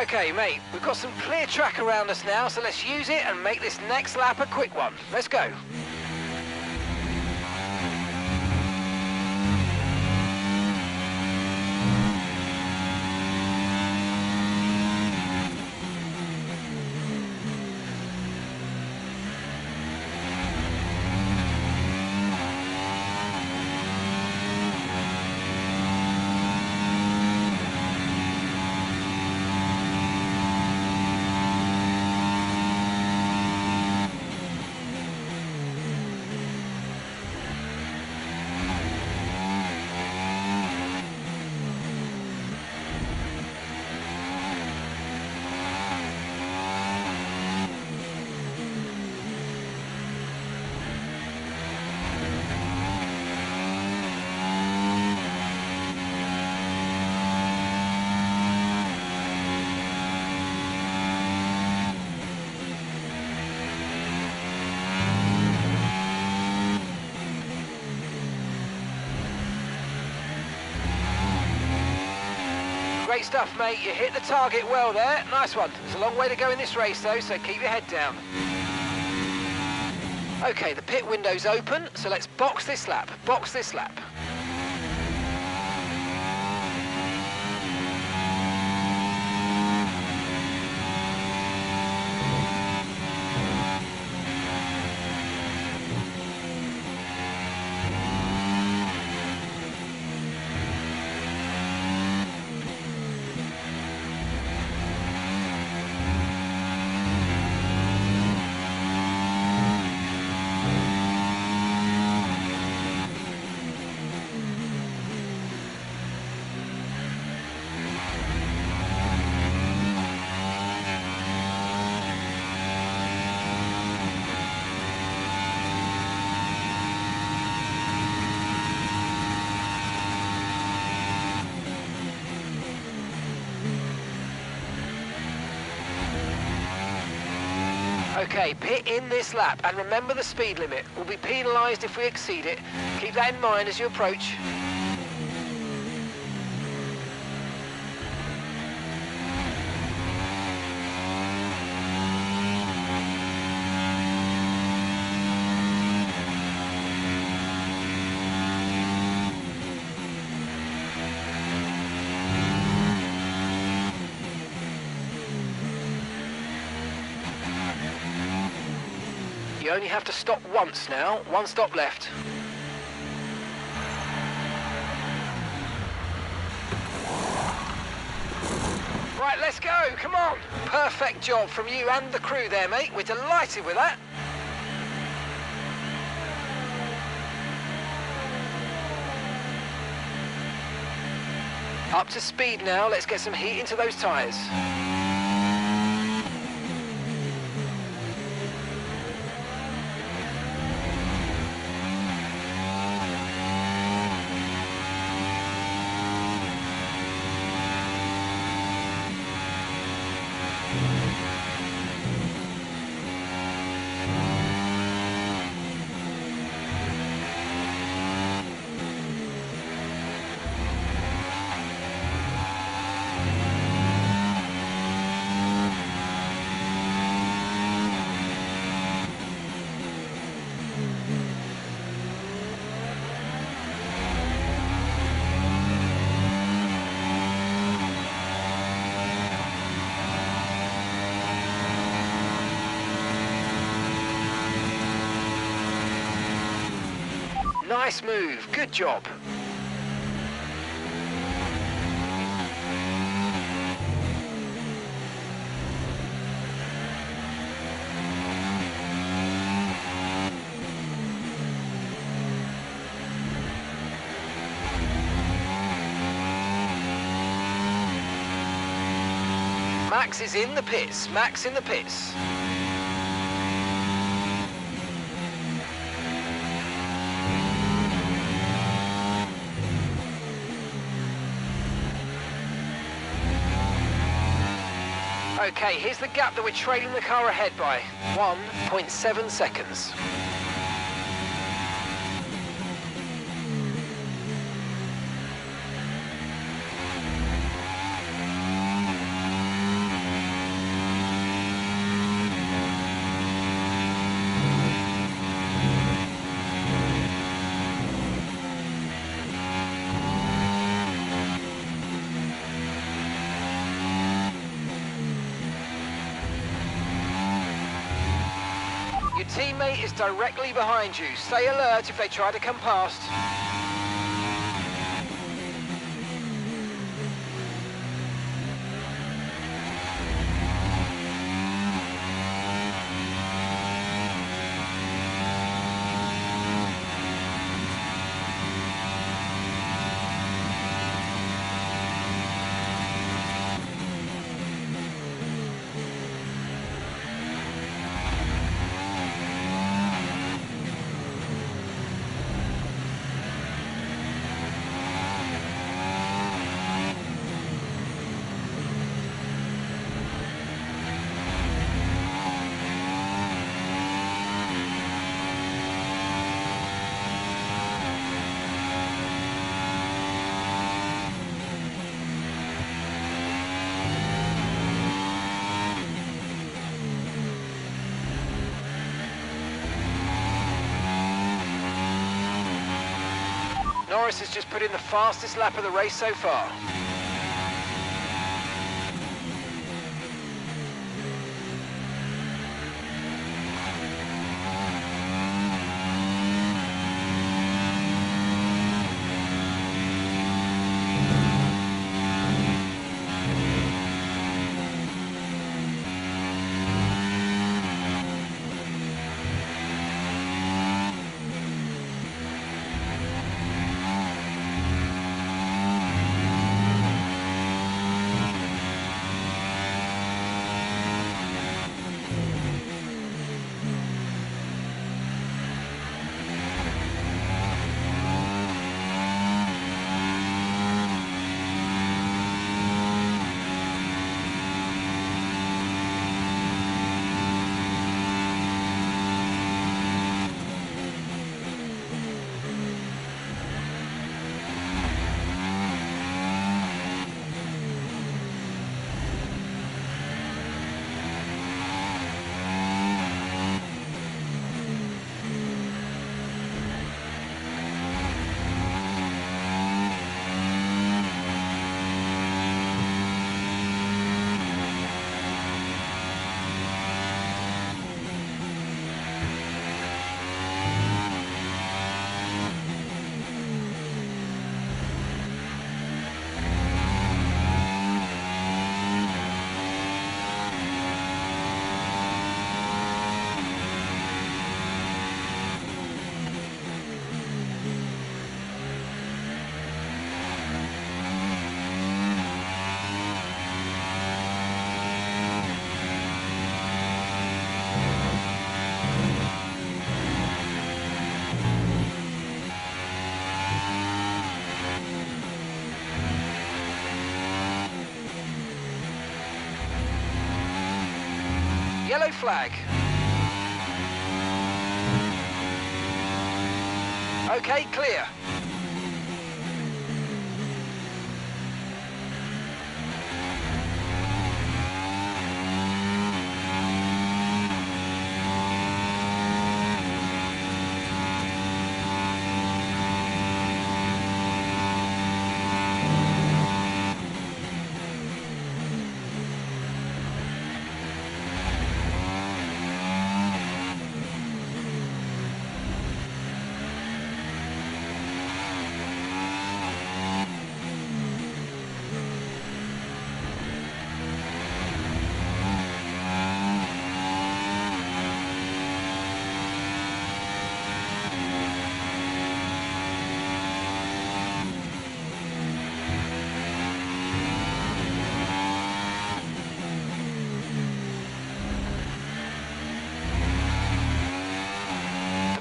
Okay, mate, we've got some clear track around us now, so let's use it and make this next lap a quick one. Let's go. Great stuff, mate. You hit the target well there. Nice one. There's a long way to go in this race, though, so keep your head down. Okay, the pit window's open, so let's box this lap. Box this lap. Okay, pit in this lap, and remember the speed limit. We'll be penalised if we exceed it. Keep that in mind as you approach. You only have to stop once now. One stop left. Right, let's go. Come on. Perfect job from you and the crew there, mate. We're delighted with that. Up to speed now. Let's get some heat into those tyres. Nice move, good job. Max is in the pits, Max in the pits. Okay, here's the gap that we're trailing the car ahead by. 1.7 seconds. Your teammate is directly behind you. Stay alert if they try to come past. Norris has just put in the fastest lap of the race so far. yellow flag. Okay, clear.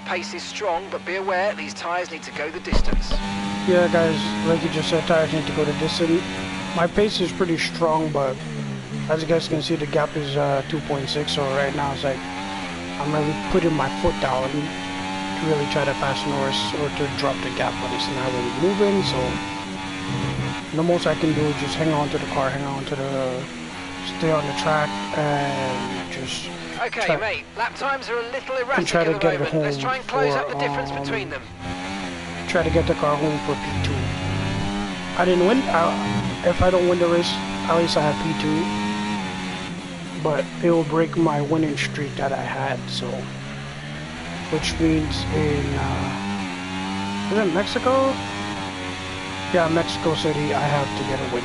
Pace is strong, but be aware these tyres need to go the distance. Yeah, guys, like you just said, tires need to go the distance. My pace is pretty strong, but as you guys can see, the gap is 2.6. So right now, it's like I'm really putting my foot down to really try to pass Norris or to drop the gap, but it's not really moving. So the most I can do is just hang on to the car, stay on the track, and just. Okay, mate, lap times are a little erratic try to at the get it moment. home Let's try and close for, up the difference between them. Try to get the car home for P2. I didn't win. If I don't win the race, at least I have P2. But it will break my winning streak that I had, so. Which means in, is it Mexico? Yeah, Mexico City, I have to get a win.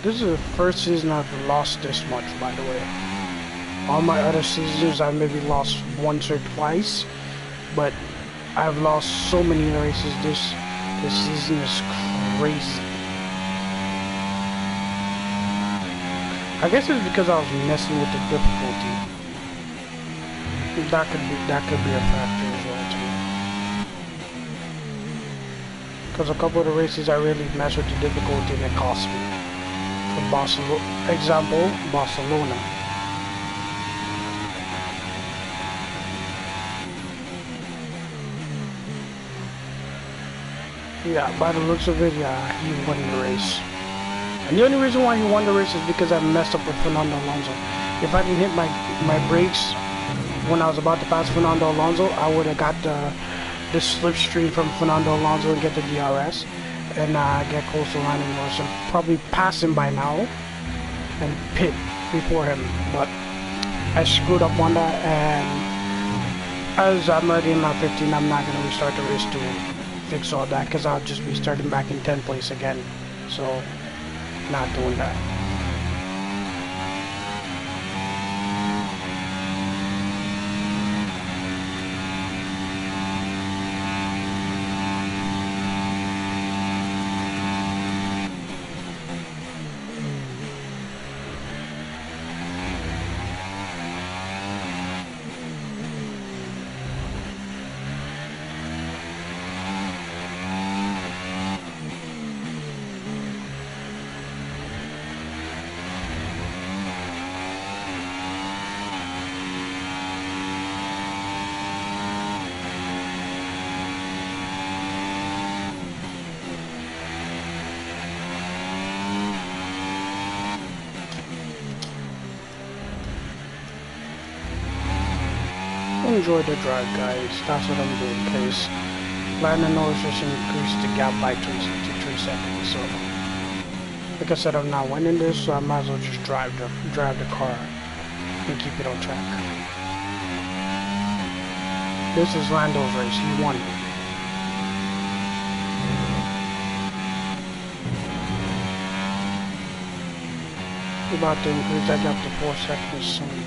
This is the first season I've lost this much, by the way. All my other seasons I've maybe lost once or twice, but I've lost so many races. This season is crazy. I guess it's because I was messing with the difficulty. That could be a factor as well too. Because a couple of the races I really messed with the difficulty and it cost me. For Barcelona. Yeah, by the looks of it, yeah, he won the race. And the only reason why he won the race is because I messed up with Fernando Alonso. If I didn't hit my brakes when I was about to pass Fernando Alonso, I would have got the slipstream from Fernando Alonso and get the DRS. And get close to Lando Norris and probably pass him by now and pit before him, but I screwed up on that, and as I'm already in lap 15, I'm not going to restart the race to fix all that because I'll just be starting back in 10th place again, so not doing that. Enjoy the drive, guys. That's what I'm doing, because Lando Norris just increased the gap by 3 seconds. So, like I said, I'm not winning this, so I might as well just drive the car and keep it on track. This is Lando's race. He won. We're about to increase that gap to 4 seconds soon.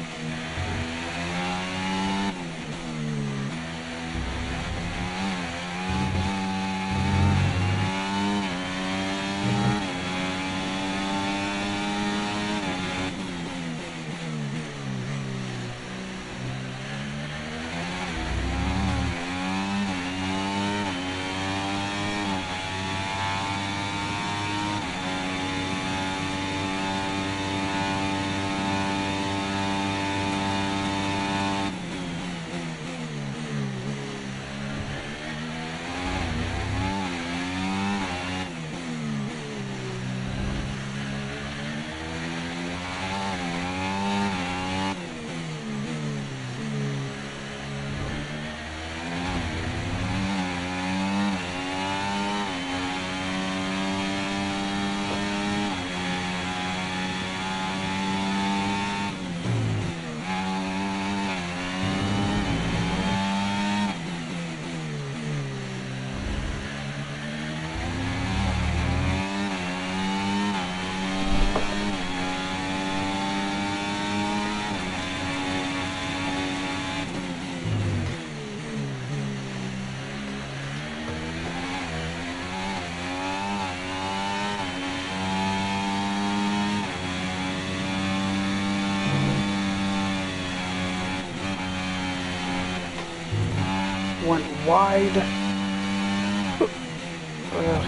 went wide.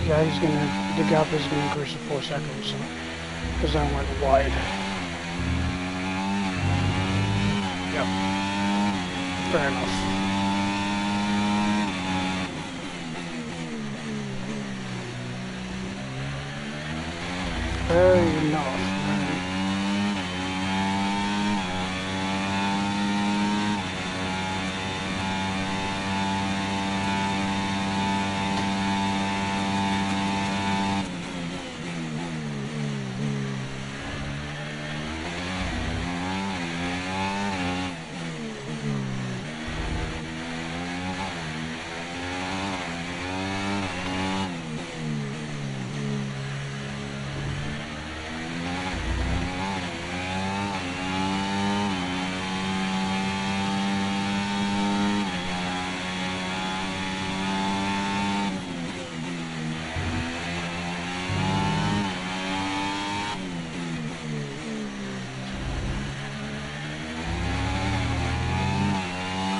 Yeah, the gap is gonna increase to 4 seconds, because I went wide. Yep. Fair enough. Fair enough, man.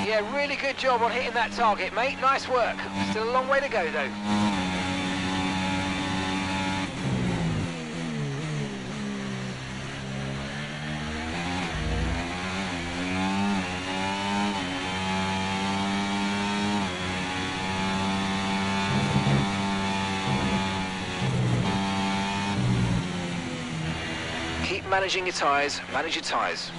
Yeah, really good job on hitting that target, mate. Nice work. Still a long way to go, though. Keep managing your tyres. Manage your tyres.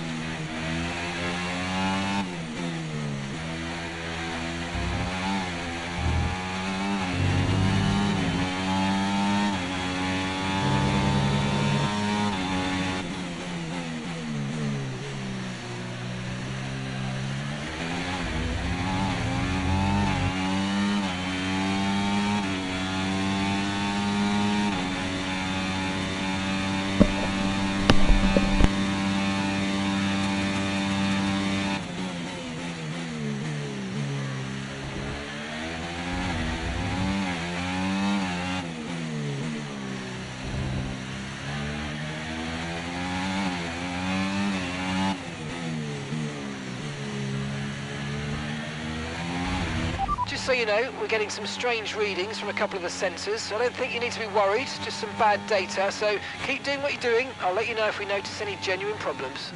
Just so you know, we're getting some strange readings from a couple of the sensors. I don't think you need to be worried, just some bad data. So keep doing what you're doing. I'll let you know if we notice any genuine problems.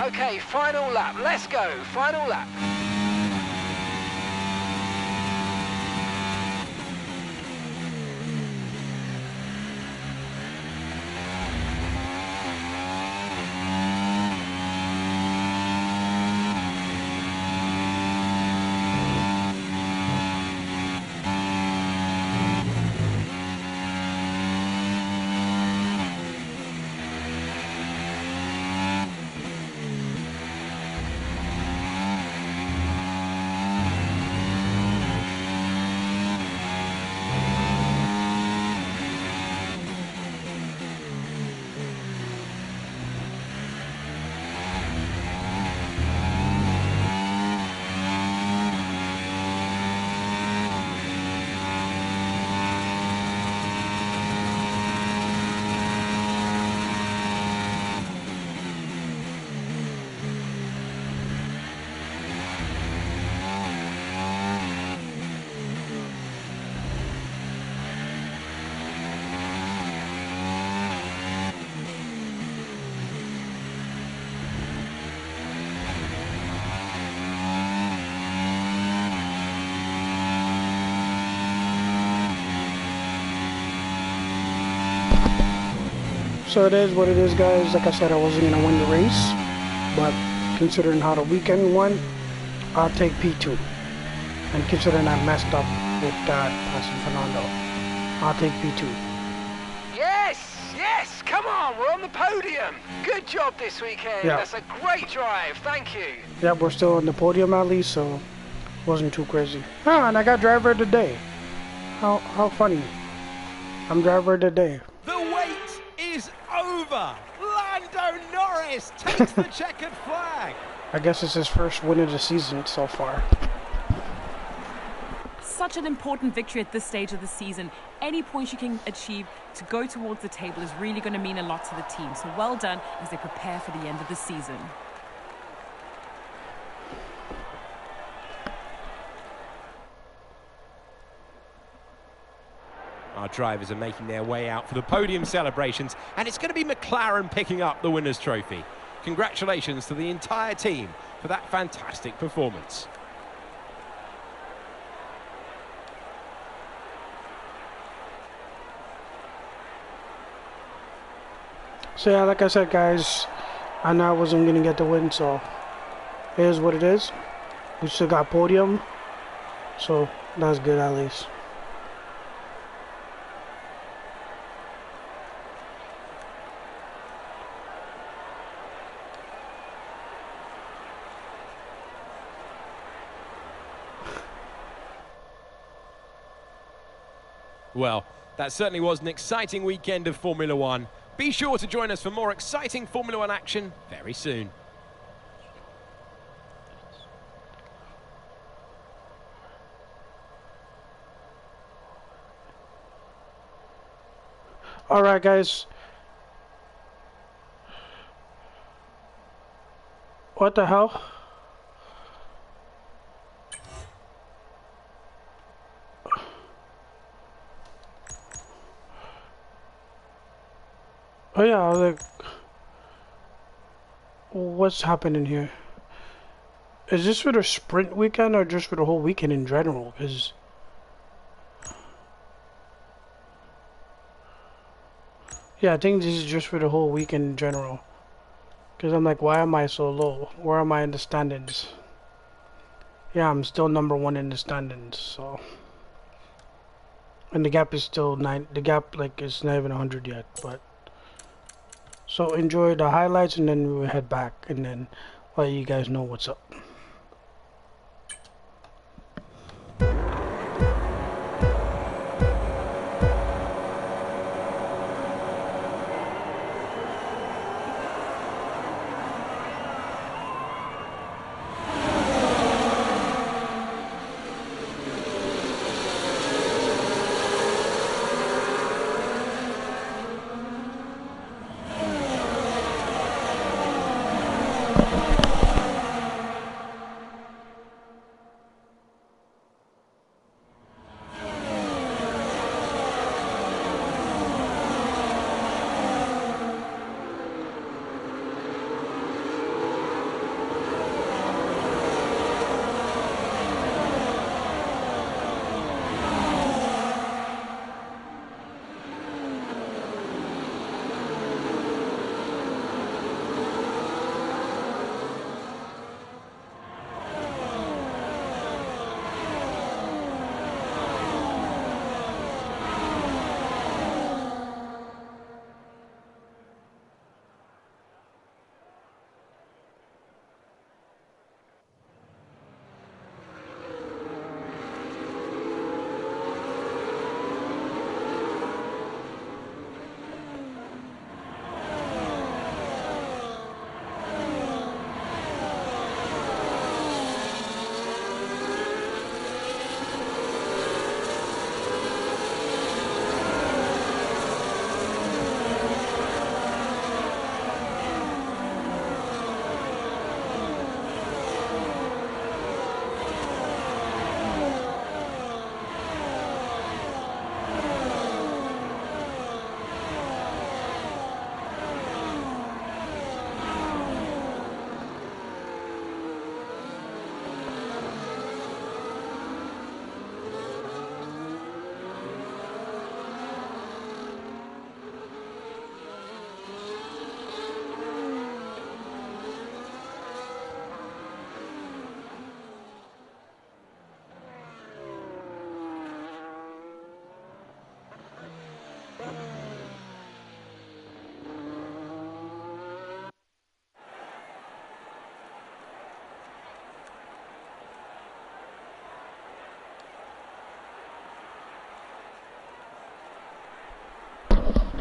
Okay, final lap. Let's go. Final lap. So it is what it is, guys. Like I said, I wasn't going to win the race, but considering how the weekend went, I'll take P2. And considering I messed up with that passing Fernando, I'll take P2. Yes, come on, we're on the podium. Good job this weekend. Yeah. That's a great drive, thank you. Yeah, we're still on the podium at least, so wasn't too crazy. Ah, and I got driver of the day. How funny. I'm driver of the day. The wait is over. Lando Norris takes the checkered flag. I guess it's his first win of the season so far. Such an important victory at this stage of the season. Any points you can achieve to go towards the table is really going to mean a lot to the team. So well done as they prepare for the end of the season. Our drivers are making their way out for the podium celebrations, and it's going to be McLaren picking up the winner's trophy. Congratulations to the entire team for that fantastic performance. So yeah, like I said, guys, I know I wasn't going to get the win, so it is what it is. We still got podium, so that's good at least. Well, that certainly was an exciting weekend of Formula One. Be sure to join us for more exciting Formula One action very soon. Alright, guys. What the hell? Oh yeah, I was like, what's happening here? Is this for the sprint weekend or just for the whole weekend in general? Because yeah, I think this is just for the whole weekend in general. Because I'm like, why am I so low? Where am I in the standings? Yeah, I'm still #1 in the standings, so. And the gap is still 9. The gap, like, is not even 100 yet, but. So enjoy the highlights and then we'll head back and then let you guys know what's up.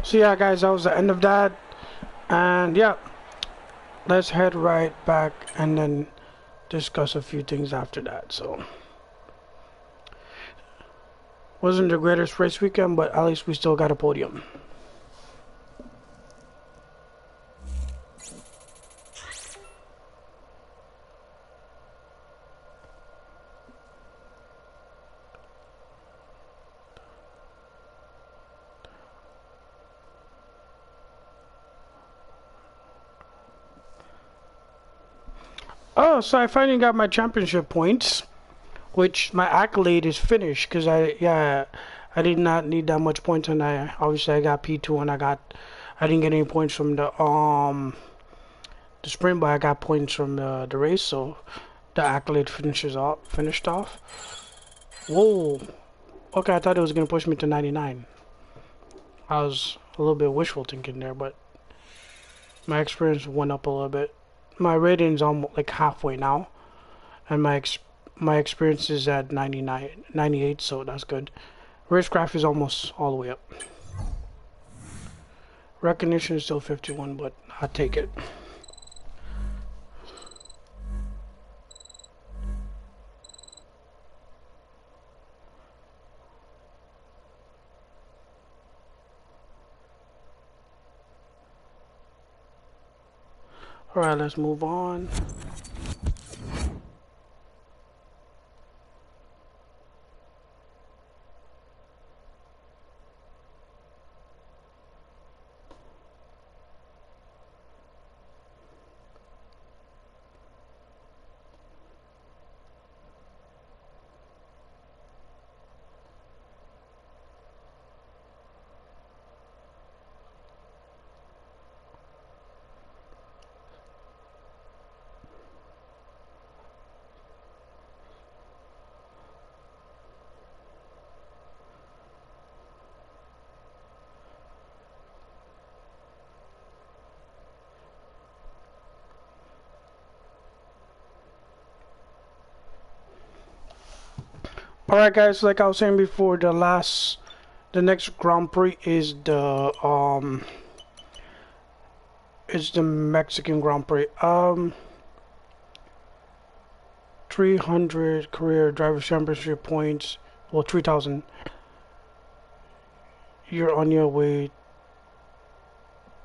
So yeah, guys, that was the end of that. And yeah, let's head right back and then discuss a few things after that. So wasn't the greatest race weekend, but at least we still got a podium. Oh, so I finally got my championship points, which my accolade is finished because I did not need that much points, and I got P2, and I didn't get any points from the sprint, but I got points from the race, so the accolade finished off. Whoa. Okay, I thought it was gonna push me to 99. I was a little bit wishful thinking there, but my experience went up a little bit. My rating's almost like halfway now, and my experience is at 98, so that's good. Racecraft is almost all the way up. Recognition is still 51, but I take it. Alright, let's move on. Alright guys, like I was saying before, the next Grand Prix is the Mexican Grand Prix. 300 career drivers championship points. Well, 3,000. You're on your way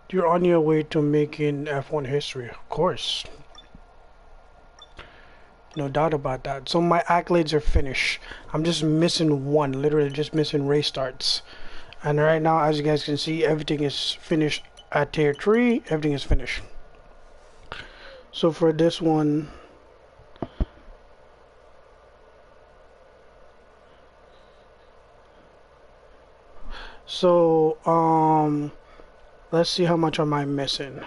to making F1 history, of course. No doubt about that. So my accolades are finished. I'm just missing one, literally just missing race starts. And right now, as you guys can see, everything is finished at tier 3. Everything is finished. So for this one, let's see how much am I missing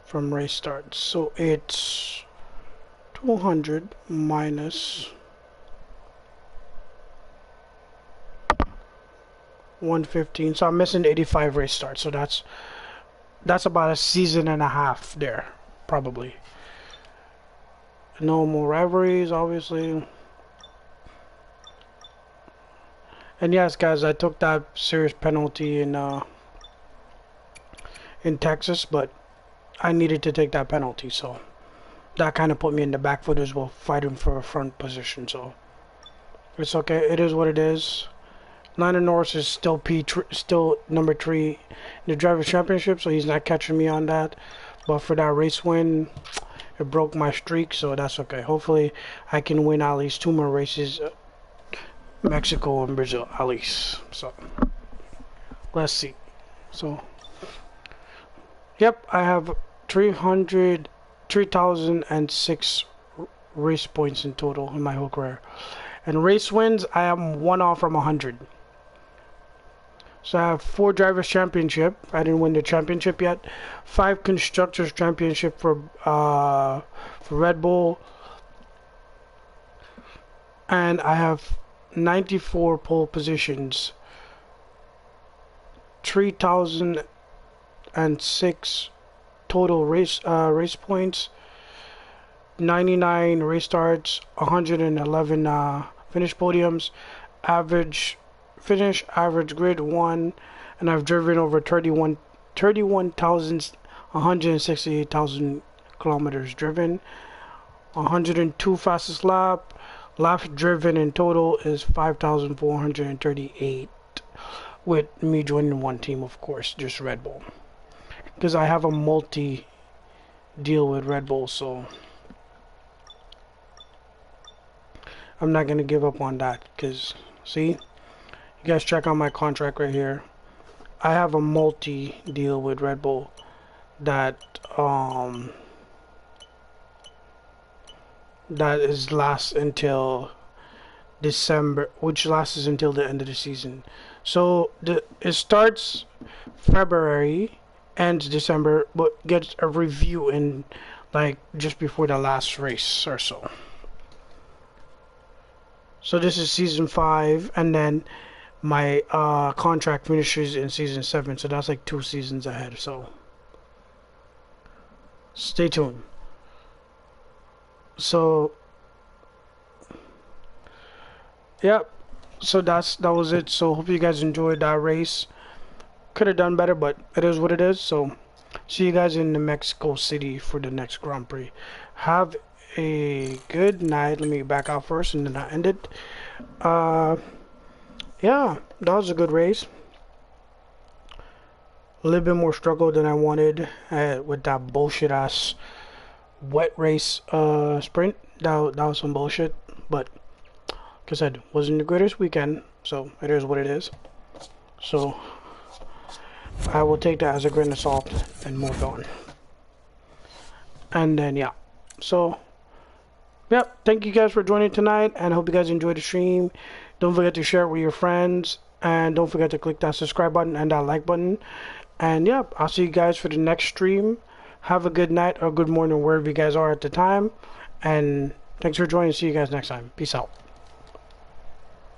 from race starts. So it's 200 minus 115, so I'm missing 85 race starts, so that's about a season and a half there, probably. No more rivalries, obviously. And yes, guys, I took that serious penalty in Texas, but I needed to take that penalty, so that kind of put me in the back foot as well, fighting for a front position. So it's okay. It is what it is. Lando Norris is still number 3 in the Drivers' Championship, so he's not catching me on that. But for that race win, it broke my streak, so that's okay. Hopefully, I can win at least 2 more races, Mexico and Brazil, at least. So let's see. So, yep, I have 3,006 race points in total in my whole career. And race wins, I am 1 off from 100. So I have 4 drivers' championship. I didn't win the championship yet. 5 constructors' championship for Red Bull. And I have 94 pole positions. 3,006 total race points. 99 race starts. 111 finish podiums. Average finish, average grid 1, and I've driven over 31,168,000 kilometers driven. 102 fastest lap. Laps driven in total is 5,438, with me joining one team, of course, just Red Bull, because I have a multi deal with Red Bull, so I'm not gonna give up on that. Because see, you guys check out my contract right here. I have a multi deal with Red Bull that is lasts until December, which lasts until the end of the season. So it starts February, ends December, but gets a review in like just before the last race or so. So this is season 5, and then my contract finishes in season 7. So that's like 2 seasons ahead. So stay tuned. So yep, so that was it. So hope you guys enjoyed that race. Could have done better, but it is what it is. So see you guys in the Mexico City for the next Grand Prix. Have a good night. Let me back out first and then I end it. Yeah, that was a good race. A little bit more struggle than I wanted with that bullshit ass wet race sprint. That was some bullshit, but like I said, wasn't the greatest weekend, so it is what it is. So I will take that as a grain of salt and move on. And then yeah, so yep, thank you guys for joining tonight, and I hope you guys enjoyed the stream. Don't forget to share it with your friends, and don't forget to click that subscribe button and that like button. And yeah, I'll see you guys for the next stream. Have a good night or good morning wherever you guys are at the time, and thanks for joining. See you guys next time. Peace out.